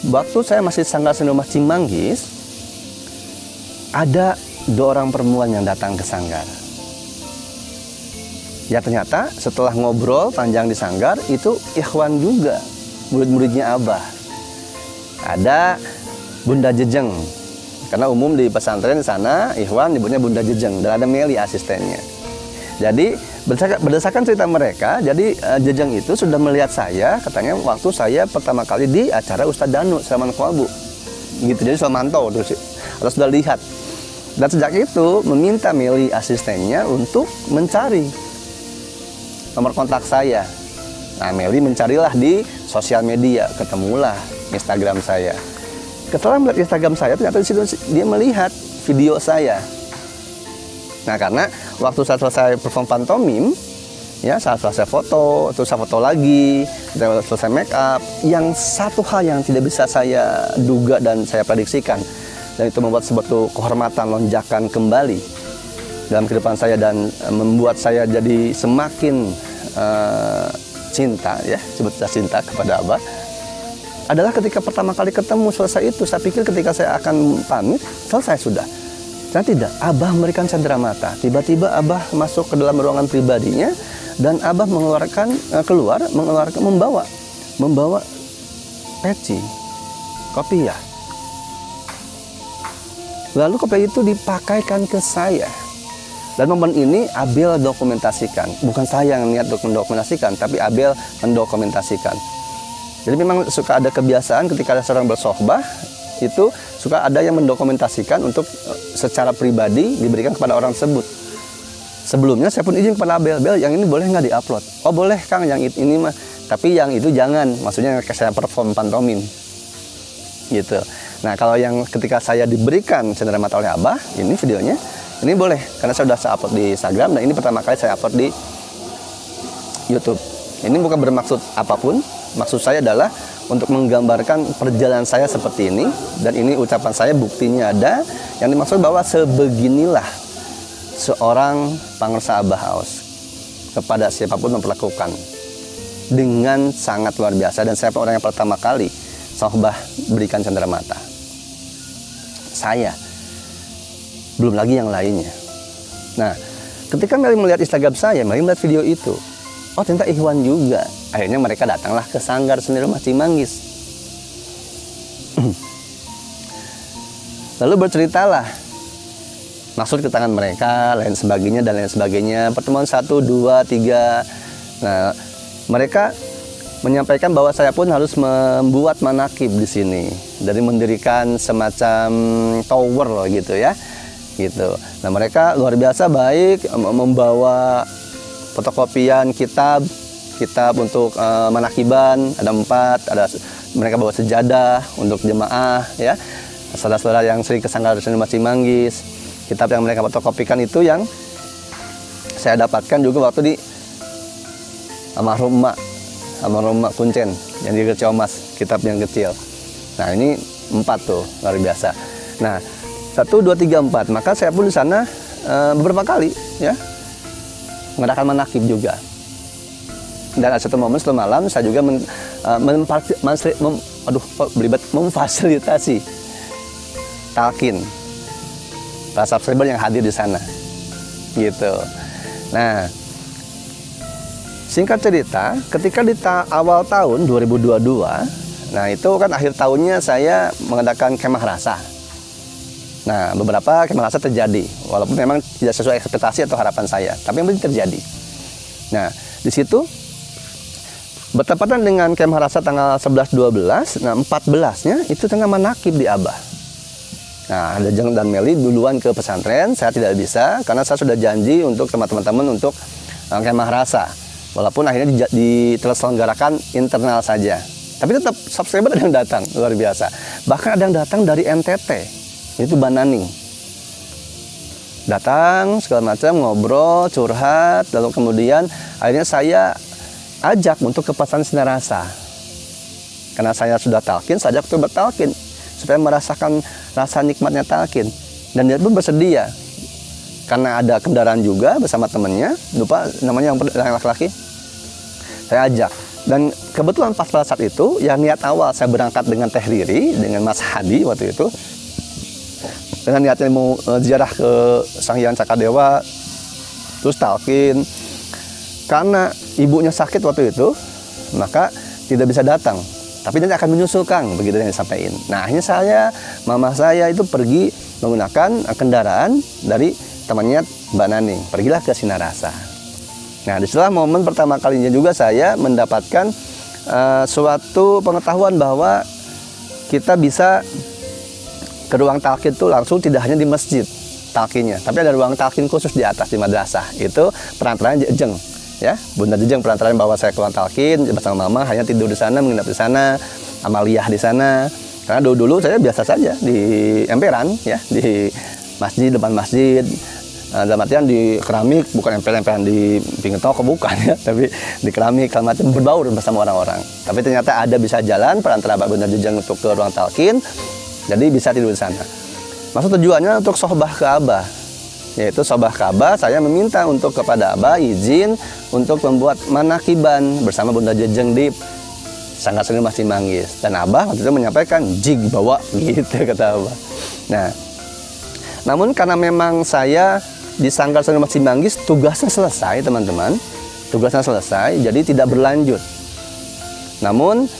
Waktu saya masih sanggar seni rumah Cimanggis, ada 2 orang perempuan yang datang ke sanggar. Ya ternyata setelah ngobrol panjang di sanggar, itu ikhwan juga, murid-muridnya Abah. Ada Bunda Jejeng, karena umum di pesantren di sana ikhwan nyebutnya Bunda Jejeng, dan ada Meli asistennya. Jadi berdasarkan cerita mereka, jadi Jejeng itu sudah melihat saya, katanya waktu saya pertama kali di acara Ustadz Danu Salman Kolbu, gitu. Jadi sudah mantau terus, atau sudah lihat. Dan sejak itu meminta Meli asistennya untuk mencari nomor kontak saya. Nah Meli mencarilah di sosial media, ketemulah Instagram saya. Setelah melihat Instagram saya, ternyata di situ dia melihat video saya. Nah karena waktu saya selesai perform pantomim, ya saat selesai foto, terus saya foto lagi, selesai make up, yang satu hal yang tidak bisa saya duga dan saya prediksikan, dan itu membuat sebuah kehormatan, lonjakan kembali dalam kehidupan saya dan membuat saya jadi semakin cinta, ya sebut cinta kepada Abah, adalah ketika pertama kali ketemu. Selesai itu saya pikir ketika saya akan pamit selesai sudah. Ternyata tidak, Abah memberikan cendera mata. Tiba-tiba Abah masuk ke dalam ruangan pribadinya dan Abah membawa peci, kopiah. Lalu kopiah itu dipakaikan ke saya. Dan momen ini Abel dokumentasikan. Bukan saya yang niat untuk mendokumentasikan, tapi Abel mendokumentasikan. Jadi memang suka ada kebiasaan ketika ada seorang bersohbah, itu suka ada yang mendokumentasikan untuk secara pribadi diberikan kepada orang tersebut. Sebelumnya saya pun izin kepada Abel, Bel yang ini boleh nggak diupload? Oh boleh Kang, yang ini mah. Tapi yang itu jangan, maksudnya saya perform pantomim. Gitu. Nah kalau yang ketika saya diberikan cendera mata oleh Abah, ini videonya, ini boleh, karena saya sudah upload di Instagram dan ini pertama kali saya upload di YouTube. Ini bukan bermaksud apapun, maksud saya adalah untuk menggambarkan perjalanan saya seperti ini, dan ini ucapan saya buktinya ada, yang dimaksud bahwa sebeginilah seorang pangersa Abah Aos kepada siapapun memperlakukan dengan sangat luar biasa. Dan saya orang yang pertama kali sohbah berikan cendera mata. Saya belum lagi yang lainnya. Nah, ketika Meli melihat Instagram saya, Meli melihat video itu, oh ternyata ikhwan juga. Akhirnya mereka datanglah ke sanggar seni rumah Cimanggis. Lalu berceritalah maksud ketangan mereka, lain sebagainya dan lain sebagainya. Pertemuan 1, 2, 3. Nah, mereka menyampaikan bahwa saya pun harus membuat manakib di sini, dari mendirikan semacam tower gitu ya. Gitu. Nah mereka luar biasa baik, membawa fotokopian kitab untuk manakiban, ada 4, ada mereka bawa sejadah untuk jemaah ya, saudara-saudara yang sering ke sanggar seni rumah Cimanggis. Kitab yang mereka fotokopikan itu yang saya dapatkan juga waktu di almarhum Mak Kuncen yang di Kecil Mas, kitab yang kecil. Nah ini 4 tuh, luar biasa. Nah, 1, 2, 3, 4. Maka saya pun di sana beberapa kali ya mengadakan manakib juga. Dan ada satu momen setelah malam saya juga memfasilitasi talqin para subscriber yang hadir di sana, gitu. Nah, singkat cerita, ketika di awal tahun 2022, nah itu kan akhir tahunnya saya mengadakan kemah rasa. Nah, beberapa kemah rasa terjadi, walaupun memang tidak sesuai ekspektasi atau harapan saya, tapi yang penting terjadi. Nah, di situ bertepatan dengan kemah rasa tanggal 11-12, nah 14-nya itu tengah manakib di Abah. Nah, Jeng dan Meli duluan ke pesantren, saya tidak bisa karena saya sudah janji untuk teman-teman untuk kemah rasa. Walaupun akhirnya terselenggarakan internal saja. Tapi tetap subscriber ada yang datang, luar biasa. Bahkan ada yang datang dari NTT, itu Bananing. Datang, segala macam, ngobrol, curhat, lalu kemudian akhirnya saya ajak untuk ke pesantren Sinar Rasa. Karena saya sudah talqin, saya ajak untuk bertalqin. Supaya merasakan rasa nikmatnya talqin. Dan dia pun bersedia. Karena ada kendaraan juga bersama temannya, lupa namanya yang laki-laki. Saya ajak. Dan kebetulan pas pada saat itu, ya niat awal saya berangkat dengan Teh Riri, dengan Mas Hadi waktu itu. Dengan niatnya mau ziarah ke Sang Hyang Cakadewa, terus talqin. Karena ibunya sakit waktu itu, maka tidak bisa datang. Tapi nanti akan menyusulkan, begitu yang disampaikan. Nah, akhirnya mama saya itu pergi menggunakan kendaraan dari temannya Mbak Naning. Pergilah ke Sinar Rasa. Nah, disitulah momen pertama kalinya juga saya mendapatkan suatu pengetahuan bahwa kita bisa ke ruang talqin itu langsung tidak hanya di masjid talqinnya, tapi ada ruang talqin khusus di atas di madrasah. Itu perantaraan Jeng, ya, Bunda Jeng perantaraan bahwa saya ke ruang talqin bersama mama, hanya tidur di sana, menginap di sana, amaliyah di sana. Karena dulu saya biasa saja di emperan, ya, di masjid, depan masjid. Dalam artian di keramik, bukan emperan di pinggir toko, bukan ya, tapi di keramik, kalau macam berbaur bersama orang-orang. Tapi ternyata ada bisa jalan perantara Bunda Jeng untuk ke ruang talqin, jadi bisa tidur di sana. Maksud tujuannya untuk sohbah ke Abah, yaitu sohbah ke Abah, saya meminta untuk kepada Abah izin untuk membuat manakiban bersama Bunda Jeng di Sanggar Seni Mas Cimanggis. Dan Abah waktu itu menyampaikan, jig bawa, gitu kata Abah. Nah, namun karena memang saya di Sanggar Seni Mas Cimanggis tugasnya selesai, teman-teman, tugasnya selesai, jadi tidak berlanjut. Namun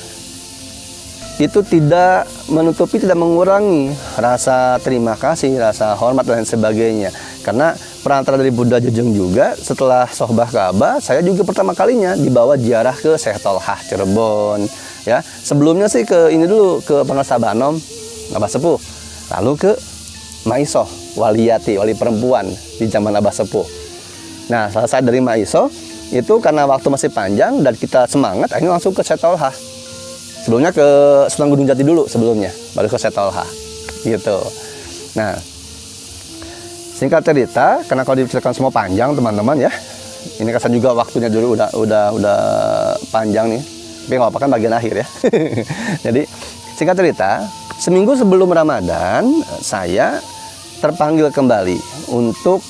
itu tidak menutupi, tidak mengurangi rasa terima kasih, rasa hormat dan sebagainya. Karena perantara dari Bunda Jeng juga, setelah sohbah ke Abah, saya juga pertama kalinya dibawa ziarah ke Syekh Tolhah Cirebon. Ya, sebelumnya sih ke ini dulu, ke Pangkal Sabanom, Abah Sepuh. Lalu ke Maisoh, waliyati, wali perempuan di zaman Abah Sepuh. Nah, selesai dari Maisoh, itu karena waktu masih panjang dan kita semangat, akhirnya langsung ke Syekh Tolhah. Sebelumnya ke Sunan Gunung Jati dulu sebelumnya, baru ke Syekh Tolhah, gitu. Nah, singkat cerita, karena kalau diceritakan semua panjang teman-teman ya, ini kesan juga waktunya dulu udah panjang nih, tapi nggak apa-apa kan bagian akhir ya. Jadi singkat cerita, seminggu sebelum Ramadan saya terpanggil kembali untuk,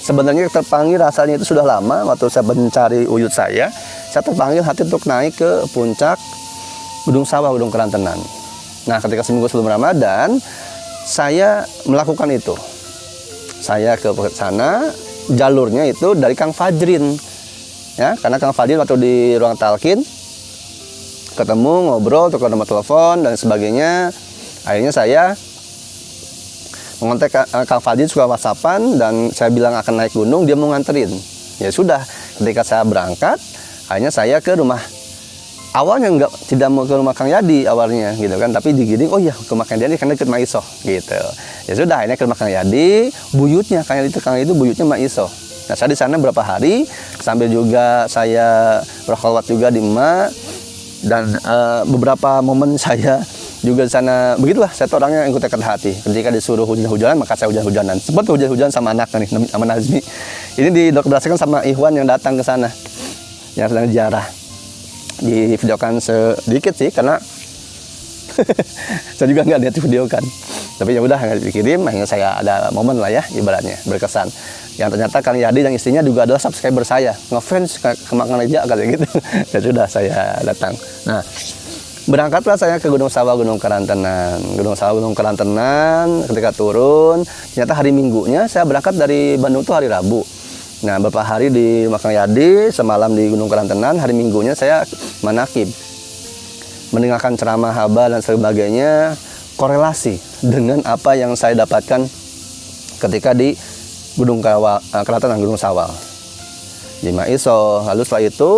sebenarnya terpanggil rasanya itu sudah lama, waktu saya mencari uyut saya terpanggil hati untuk naik ke puncak Gunung Sawah, Gunung Kerantenan. Nah, ketika seminggu sebelum Ramadan, saya melakukan itu. Saya ke sana, jalurnya itu dari Kang Fajrin. Ya, karena Kang Fajrin waktu di ruang talqin, ketemu, ngobrol, tukar nomor telepon, dan sebagainya. Akhirnya saya mengontak Kang Fajrin, suka whatsappan, dan saya bilang akan naik gunung, dia mau nganterin. Ya sudah, ketika saya berangkat, akhirnya saya ke rumah. Awalnya tidak mau ke rumah Kang Yadi awalnya gitu kan, tapi digiring, oh iya ke rumah Kang Yadi karena ikut Maisoh gitu. Ya sudah, akhirnya ke rumah Kang Yadi, buyutnya Kang Yadi itu buyutnya Maisoh. Nah, saya di sana beberapa hari sambil juga saya berkholwat juga di Emak, dan beberapa momen saya juga di sana begitulah. Saya tuh orangnya yang ikut hati. Ketika disuruh hujan-hujanan, maka saya hujan-hujanan. Sempat hujan-hujan sama anaknya nih, sama Nazmi. Ini didokumentasikan sama Ikhwan yang datang ke sana, yang sedang ziarah. Di videokan sedikit sih, karena Saya juga nggak lihat video kan, tapi ya udah nggak dikirim. Akhirnya saya ada momen lah ya, ibaratnya berkesan. Yang ternyata Kang Yadi yang istrinya juga adalah subscriber saya, ngefans ke Kang Reja kayak gitu. Dan sudah saya datang. Nah, berangkatlah saya ke Gunung Sawah, Gunung Karantenan. Gunung Sawah, Gunung Karantenan. Ketika turun, ternyata hari Minggunya saya berangkat dari Bandung tuh hari Rabu. Nah, beberapa hari di Kang Yadi, semalam di Gunung Karantenan. Hari Minggunya saya manakib, mendengarkan ceramah haba dan sebagainya, korelasi dengan apa yang saya dapatkan ketika di Gunung Karantenan, Gunung Sawal di Maiso. Lalu setelah itu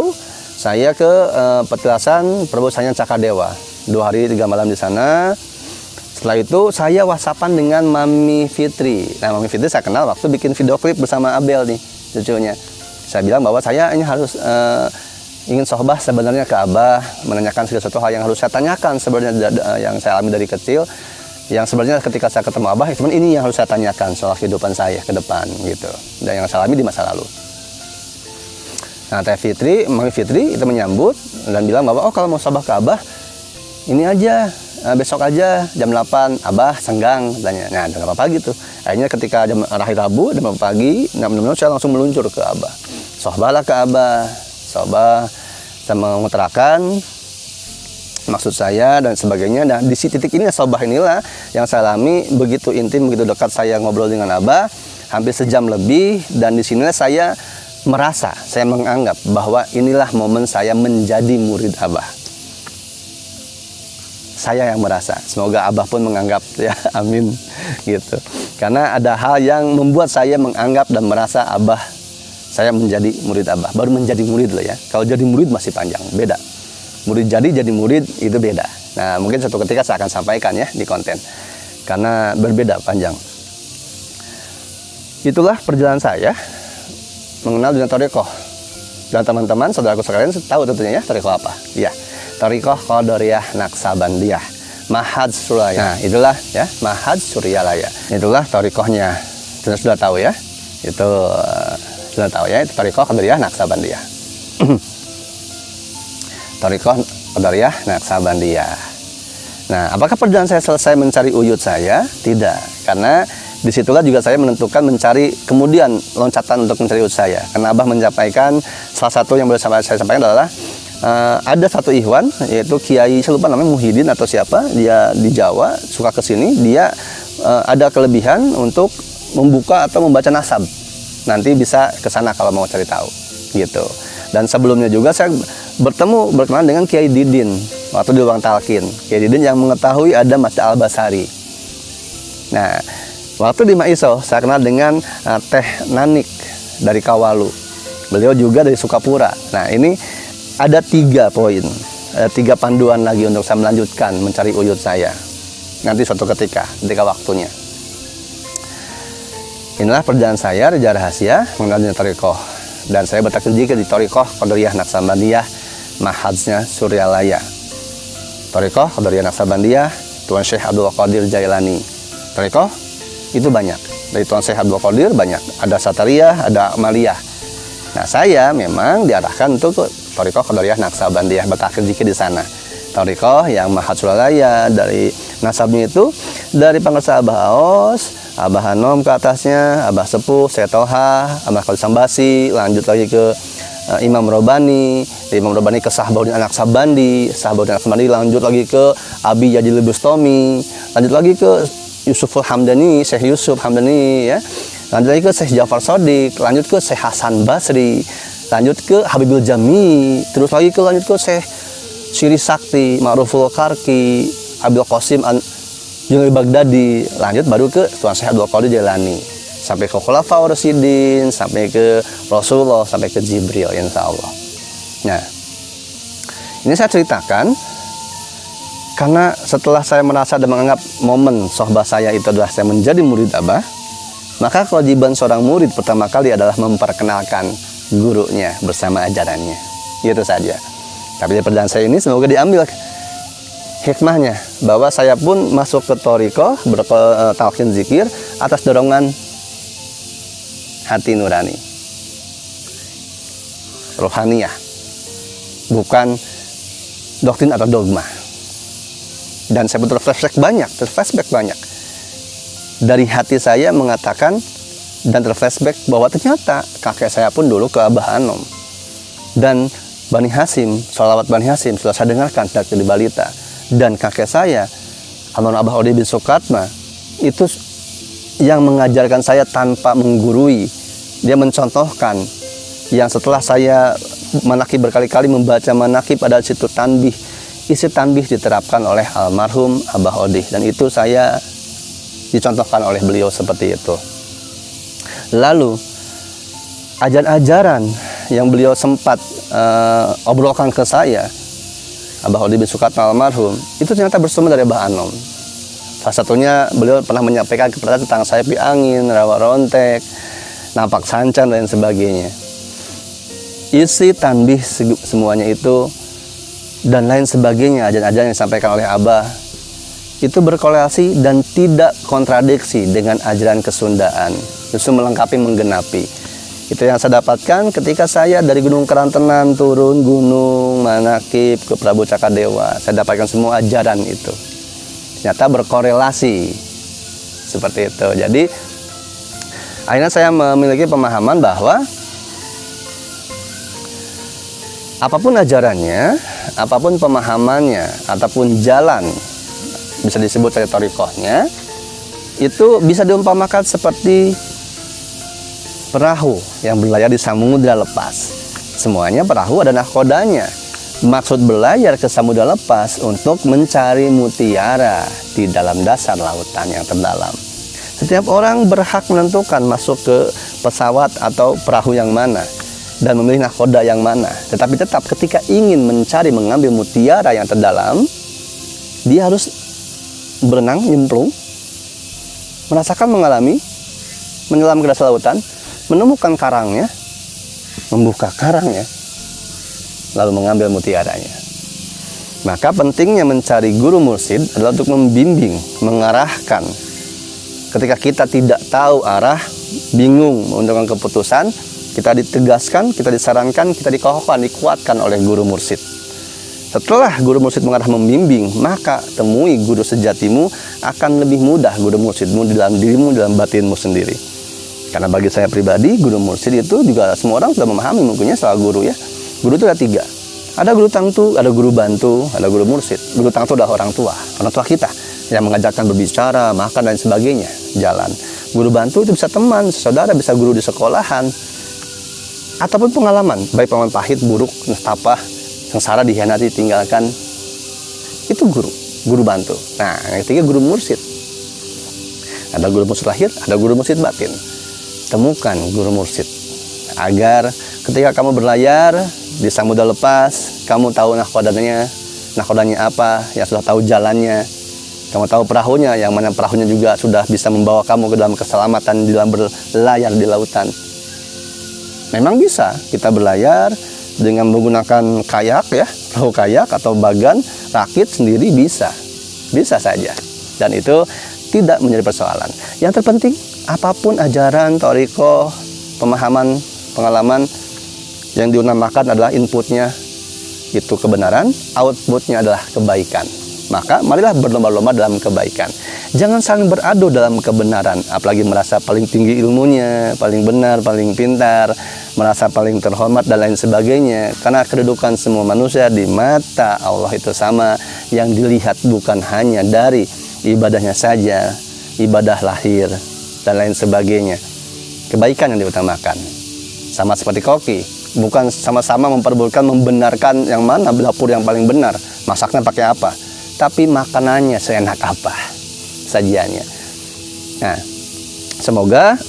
saya ke petilasan Prabu Sanjang Cakadewa, 2 hari 3 malam di sana. Setelah itu saya whatsappan dengan Mami Fitri. Nah, Mami Fitri saya kenal waktu bikin video klip bersama Abel nih, cucunya. Saya bilang bahwa saya ini harus ingin sohbah sebenarnya ke Abah, menanyakan sesuatu hal yang harus saya tanyakan sebenarnya yang saya alami dari kecil, yang sebenarnya ketika saya ketemu Abah, cuman ini yang harus saya tanyakan soal kehidupan saya ke depan gitu, dan yang saya alami di masa lalu. Nah, Mami Fitri itu menyambut dan bilang bahwa kalau mau sohbah ke Abah, ini aja, besok aja jam 8, Abah senggang, tanya. Nah, nggak apa-apa gitu. Akhirnya ketika jam hari Rabu, jam pagi, saya langsung meluncur ke Abah. Sohbahlah ke Abah. Sohbah, saya mengutarakan maksud saya dan sebagainya. Dan di titik ini sohbah inilah yang saya alami begitu intim, begitu dekat saya ngobrol dengan Abah hampir sejam lebih. Dan di sinilah saya merasa, saya menganggap bahwa inilah momen saya menjadi murid Abah. Saya yang merasa, semoga Abah pun menganggap ya, amin gitu. Karena ada hal yang membuat saya menganggap dan merasa Abah, saya menjadi murid Abah. Baru menjadi murid loh ya. Kalau jadi murid masih panjang, beda. Murid jadi murid itu beda. Nah, mungkin suatu ketika saya akan sampaikan ya di konten. Karena berbeda panjang. Itulah perjalanan saya mengenal dunia Thariqah. Dan teman-teman, saudaraku sekalian tahu tentunya ya Thariqah apa? Iya, Thariqah Qadariyah Naqsabandiyah, Mahad Suryalaya. Nah, itulah ya, Mahad Suryalaya. Itulah Thariqahnya. Sudah tahu ya? Itu sudah tahu ya, itu Thariqah Qadariyah Naqsabandiyah. Thariqah Qadariyah Naqsabandiyah. Nah, apakah perjalanan saya selesai mencari uyut saya? Tidak, karena disitulah juga saya menentukan mencari kemudian loncatan untuk mencari uyut saya. Karena Abah menyampaikan, salah satu yang boleh saya sampaikan adalah ada satu ikhwan, yaitu Kiai, saya lupa namanya, Muhyiddin atau siapa, dia di Jawa, suka kesini, dia ada kelebihan untuk membuka atau membaca nasab. Nanti bisa ke sana kalau mau cari tahu gitu. Dan sebelumnya juga saya berkenalan dengan Kiai Didin waktu di ruang talqin. Kiai Didin yang mengetahui ada Masjid Al-Basari. Nah, waktu di Maiso saya kenal dengan Teh Nanik dari Kawalu. Beliau juga dari Sukapura. Nah, ini ada 3 poin, 3 panduan lagi untuk saya melanjutkan mencari uyut saya. Nanti suatu ketika waktunya. Inilah perjalanan saya, Reja Rahasia, mengenal dunia Thariqah. Dan saya bertakdir juga di Thariqah Qadariyah Naqsabandiyah, Mahadznya Suryalaya. Thariqah Qadariyah Naqsabandiyah, Tuan Syekh Abdul Qadir Jailani. Thariqah itu banyak. Dari Tuan Syekh Abdul Qadir banyak. Ada Satariyah, ada Amaliyah. Nah, saya memang diarahkan untuk Thariqah Qadariyah Naqsabandiyah, bertakdir juga di sana. Thariqah yang Mahad Suryalaya, dari nasabnya itu dari pengusaha Abah Aos, Abah Hanom ke atasnya, Abah Sepuh, Syekh Toha, Abah Khalid Sambasi, lanjut lagi ke Imam Robani, Imam Robani ke Sahbaudin Naqsabandi, Sahbaudin Naqsabandi lanjut lagi ke Abi Yadil Bustami, lanjut lagi ke Yusuful Hamdani, Syekh Yusuf Hamdani ya. Lanjut lagi ke Syekh Ja'far Shadiq, lanjut ke Syekh Hasan Basri, lanjut ke Habibul Jami, terus lagi lanjut ke Syekh Syiri Sakti, Ma'ruful Karki, Abdul Qasim Junil Baghdadi, lanjut baru ke Tuan Syekh Abdul Qadir Jailani, sampai ke Khulafaur Rasyidin, sampai ke Rasulullah, sampai ke Jibril, insya Allah. Nah, ini saya ceritakan karena setelah saya merasa dan menganggap momen sohbah saya itu adalah saya menjadi murid Abah, maka kewajiban seorang murid pertama kali adalah memperkenalkan gurunya bersama ajarannya. Itu saja. Tapi dari perjalanan saya ini semoga diambil hikmahnya, bahwa saya pun masuk ke Thariqah, bertalqin zikir atas dorongan hati nurani, rohaniyah, bukan doktrin atau dogma. Dan saya betul flashback banyak. Dari hati saya mengatakan dan terflashback bahwa ternyata kakek saya pun dulu ke Abah Anom. Dan Bani Hasyim, sholawat Bani Hasyim sudah saya dengarkan dari balita. Dan kakek saya, almarhum Abah Odi bin Sukatma, itu yang mengajarkan saya tanpa menggurui. Dia mencontohkan yang setelah saya manakib berkali-kali membaca manakib pada situ tanbih, isi tanbih diterapkan oleh almarhum Abah Odi, dan itu saya dicontohkan oleh beliau seperti itu. Lalu ajaran-ajaran yang beliau sempat obrolkan ke saya, Abah Odi bin Sukatma almarhum, itu ternyata bersumber dari Abah Anom. Salah satunya beliau pernah menyampaikan kepada tentang sayap di angin, rawa rontek, napak sancan dan sebagainya. Isi tanbih semuanya itu dan lain sebagainya, ajaran-ajaran yang disampaikan oleh Abah itu berkorelasi dan tidak kontradiksi dengan ajaran kesundaan, justru melengkapi, menggenapi. Itu yang saya dapatkan ketika saya dari Gunung Karantenan turun gunung manakib ke Prabu Cakadewa. Saya dapatkan semua ajaran itu ternyata berkorelasi seperti itu. Jadi akhirnya saya memiliki pemahaman bahwa apapun ajarannya, apapun pemahamannya, ataupun jalan, bisa disebut dari thariqahnya, itu bisa diumpamakan seperti perahu yang berlayar di samudra lepas. Semuanya perahu ada nahkodanya. Maksud berlayar ke samudra lepas untuk mencari mutiara di dalam dasar lautan yang terdalam. Setiap orang berhak menentukan masuk ke pesawat atau perahu yang mana dan memilih nahkoda yang mana. Tetapi tetap ketika ingin mencari, mengambil mutiara yang terdalam, dia harus berenang, nyemplung, merasakan, mengalami, menyelam ke dasar lautan, menemukan karangnya, membuka karangnya, lalu mengambil mutiaranya. Maka pentingnya mencari guru mursyid adalah untuk membimbing, mengarahkan. Ketika kita tidak tahu arah, bingung menentukan keputusan, kita ditegaskan, kita disarankan, kita dikokohkan, dikuatkan oleh guru mursyid. Setelah guru mursyid mengarah, membimbing, maka temui guru sejatimu, akan lebih mudah guru mursyidmu di dalam dirimu, dalam batinmu sendiri. Karena bagi saya pribadi, guru mursyid itu juga semua orang sudah memahami mungkinnya soal guru ya. Guru itu ada 3. Ada guru tangtu, ada guru bantu, ada guru mursyid. Guru tangtu adalah orang tua kita yang mengajarkan berbicara, makan dan sebagainya, jalan. Guru bantu itu bisa teman, saudara, bisa guru di sekolahan, ataupun pengalaman, baik pengalaman pahit, buruk, nestapa, sengsara, dikhianati, tinggalkan. Itu guru bantu. Nah, yang ketiga guru mursyid. Ada guru mursyid lahir, ada guru mursyid batin. Temukan guru mursyid agar ketika kamu berlayar di samudra lepas, kamu tahu nahkodanya apa, yang sudah tahu jalannya, kamu tahu perahunya, yang mana perahunya juga sudah bisa membawa kamu ke dalam keselamatan di dalam berlayar di lautan. Memang bisa kita berlayar dengan menggunakan kayak ya, perahu kayak atau bagan rakit sendiri, bisa saja, dan itu tidak menjadi persoalan. Yang terpenting apapun ajaran, thariqah, pemahaman, pengalaman, yang diutamakan adalah inputnya itu kebenaran, outputnya adalah kebaikan. Maka marilah berlomba-lomba dalam kebaikan. Jangan saling beradu dalam kebenaran, apalagi merasa paling tinggi ilmunya, paling benar, paling pintar, merasa paling terhormat dan lain sebagainya. Karena kedudukan semua manusia di mata Allah itu sama, yang dilihat bukan hanya dari ibadahnya saja, ibadah lahir dan lain sebagainya. Kebaikan yang diutamakan. Sama seperti koki, bukan sama-sama membenarkan yang mana dapur yang paling benar, masaknya pakai apa, tapi makanannya seenak apa, sajiannya. Nah, semoga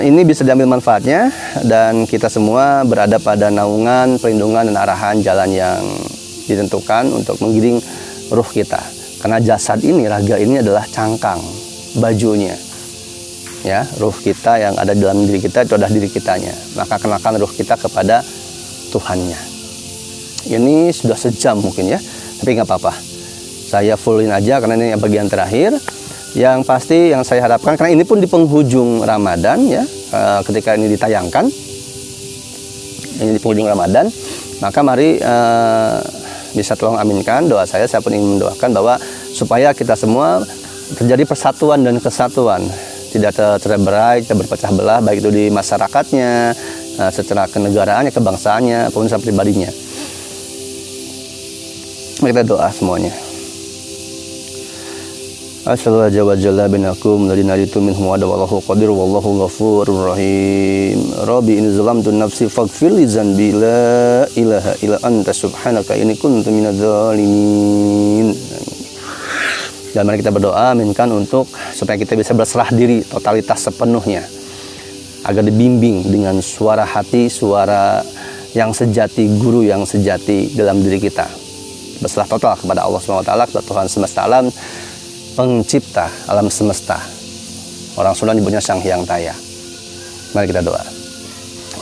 ini bisa diambil manfaatnya dan kita semua berada pada naungan, perlindungan dan arahan jalan yang ditentukan untuk menggiring ruh kita. Karena jasad ini, raga ini adalah cangkang, bajunya. Ya, ruh kita yang ada dalam diri kita itu adalah diri kitanya. Maka kenakan ruh kita kepada Tuhannya. Ini sudah sejam mungkin ya, tapi nggak apa-apa. Saya fullin aja karena ini bagian terakhir. Yang pasti yang saya harapkan, karena ini pun di penghujung Ramadan ya, ketika ini ditayangkan, ini di penghujung Ramadan, maka mari bisa tolong aminkan doa saya pun ingin mendoakan bahwa supaya kita semua terjadi persatuan dan kesatuan, tidak terberai, tidak berpecah belah, baik itu di masyarakatnya, secara kenegaraannya, kebangsaannya, maupun secara pribadinya. Mari kita doa semuanya. Asyhadu an la ilaha illa binakum ladina itu minhum wa wallahu qadir wallahu ghafurur rahim. Rabbi in zalamtu nafsi faghfir li dzanbi la ilaha illa anta subhanaka inni kuntu minadz zalimin. Dan mari kita berdoa aminkan untuk supaya kita bisa berserah diri totalitas sepenuhnya, agar dibimbing dengan suara hati, suara yang sejati, guru yang sejati dalam diri kita. Berserah total kepada Allah SWT, kepada Tuhan semesta alam, pencipta alam semesta. Orang Sunda nyebutnya Sang Hyang Taya. Mari kita doa.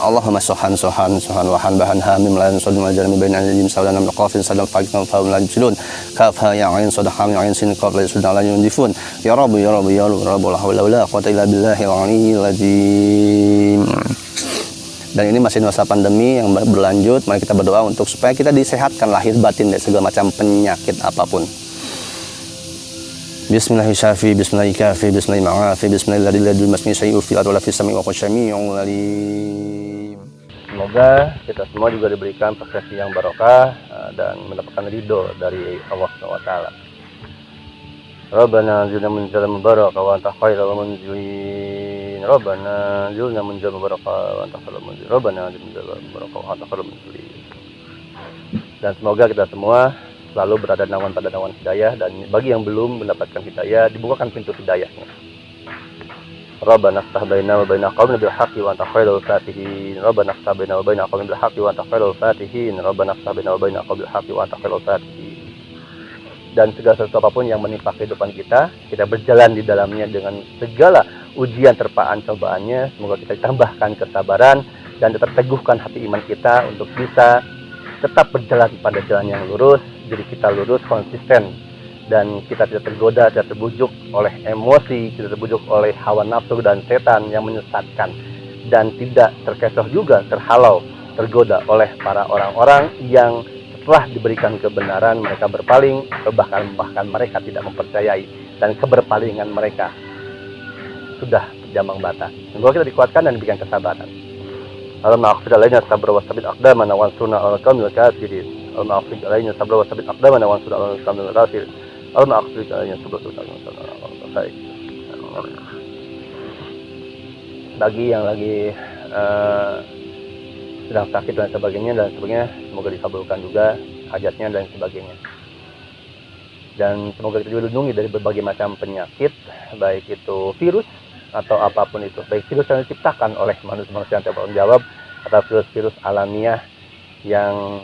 Allahumma sohan wahan bahan hamim lan sodum aljarmi baina alim saudana maqafin sadam faqikan faum lan julun kafa yang ain sodah hamim ain sin qaf la sudah lan yundifun ya rabbi ya rabbi ya rabbi la haula wala quwata illa billahil aliyyil azim. Dan ini masih masa pandemi yang berlanjut. Mari kita berdoa untuk supaya kita disehatkan lahir batin dari segala macam penyakit apapun. Bismillahirrahmanirrahim, bismillahirrahmanirrahim, bismillahirrahmanirrahim, bismillahirrahmanirrahim, bismillahirrahmanirrahim. Semoga kita semua juga diberikan profesi yang barokah dan mendapatkan ridho dari Allah SWT. Rabbana anzilna munzalan mubaraka wa anta khairul munzilin. Rabbana anzilna munzalan mubaraka wa anta khairul munzilin. Rabbana anzilna munzalan mubaraka wa anta khairul munzilin. Dan semoga kita semua selalu berada pada naungan hidayah, dan bagi yang belum mendapatkan hidayah dibukakan pintu hidayahnya. Rabbana iftah bainana wa baina qaumina bil haqqi wa anta khairul fatihin. Rabbana iftah bainana wa baina qaumina bil haqqi wa anta khairul fatihin. Rabbana iftah bainana wa baina qaumina bil haqqi wa anta khairul fatihin. Dan segala sesuatu apapun yang menimpa kehidupan kita berjalan di dalamnya dengan segala ujian terpaan cobaannya. Semoga kita ditambahkan kesabaran dan tetap teguhkan hati iman kita untuk bisa tetap berjalan pada jalan yang lurus. Jadi kita lurus, konsisten, dan kita tidak tergoda, tidak terbujuk oleh emosi, tidak terbujuk oleh hawa nafsu dan setan yang menyesatkan, dan tidak terkecoh juga, terhalau, tergoda oleh para orang-orang yang setelah diberikan kebenaran mereka berpaling, bahkan mereka tidak mempercayai, dan keberpalingan mereka sudah jambang bata. Semoga kita dikuatkan dan diberikan kesabaran. Allahumma aghfir alaina sabra wa tsabbit aqdamana wansurna 'alal qaumil kafirin. Allahumma aghfir alaina sabra wa tsabbit aqdamana wansurna 'alal qaumil kafirin. Allahumma aghfir alaina sabra wa tsabbit aqdamana. Bagi yang lagi sedang sakit dan sebagainya, semoga dikabulkan juga hajatnya dan sebagainya. Dan semoga kita juga dilindungi dari berbagai macam penyakit, baik itu virus atau apapun itu, baik virus yang diciptakan oleh manusia yang bertanggung jawab atau virus-virus alamiah yang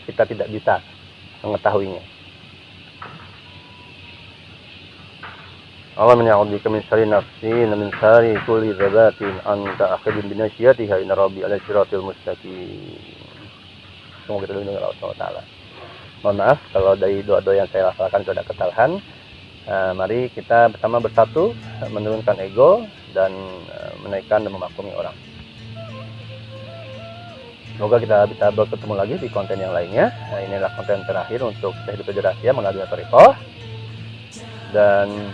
kita tidak bisa mengetahuinya. Allah menya'udika min syarri nafsi wa min syarri kulli dzabatin anta akhidun bi nasyatiha inna rabbi ala siratil mustaqim. Semoga kita dilindungi oleh Allah Ta'ala. Mohon maaf kalau dari doa-doa yang saya lafalkan itu ada kesalahan. Mari kita bersama bersatu menurunkan ego dan menaikkan dan memaklumi orang. Semoga kita bisa bertemu lagi di konten yang lainnya. Ini adalah konten terakhir untuk Syekh Hidup Rahasia melalui Thariqah. Dan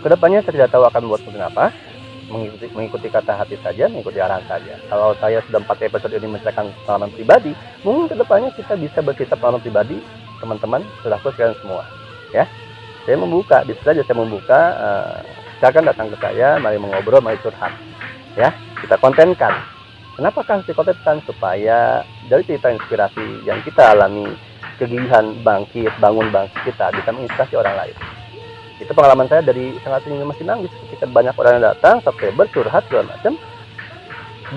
kedepannya saya tidak tahu akan membuat konten apa. Mengikuti kata hati saja, mengikuti arahan saja. Kalau saya sudah 4 episode ini menceritakan pengalaman pribadi, mungkin kedepannya kita bisa bercerita pengalaman pribadi teman-teman, saudaraku sekalian semua. Ya, saya membuka, bisa saja saya membuka. Silakan datang ke saya, mari mengobrol, mari curhat. Ya, kita kontenkan. Kenapa kan dikontenkan? Supaya dari cerita inspirasi yang kita alami, kegigihan bangun bangkit kita bisa menginspirasi orang lain. Itu pengalaman saya dari sangat tinggi masih nangis ketika banyak orang yang datang, subscriber, curhat segala macam.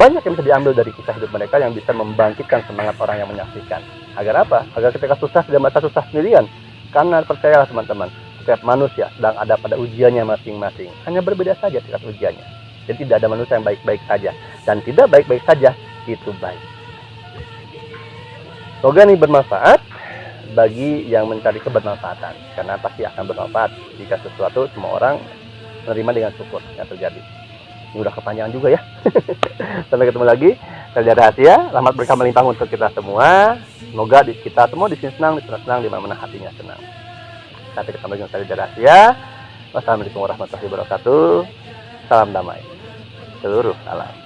Banyak yang bisa diambil dari kisah hidup mereka yang bisa membangkitkan semangat orang yang menyaksikan. Agar apa? Agar ketika susah tidak merasa susah sendirian. Karena percayalah teman-teman, setiap manusia sedang ada pada ujiannya masing-masing. Hanya berbeda saja tingkat ujiannya. Jadi tidak ada manusia yang baik-baik saja. Dan tidak baik-baik saja itu baik. Semoga ini bermanfaat bagi yang mencari kebermanfaatan. Karena pasti akan bermanfaat jika sesuatu semua orang menerima dengan syukur yang terjadi. Ini udah kepanjangan juga ya. Sampai ketemu lagi. Saja rahasia, rahmat berkah melimpah untuk kita semua. Semoga kita semua di sini senang, di sana senang, di mana-mana hatinya senang. Sampai ketemu dengan Saja rahasia. Wassalamualaikum warahmatullahi wabarakatuh. Salam damai seluruh alam.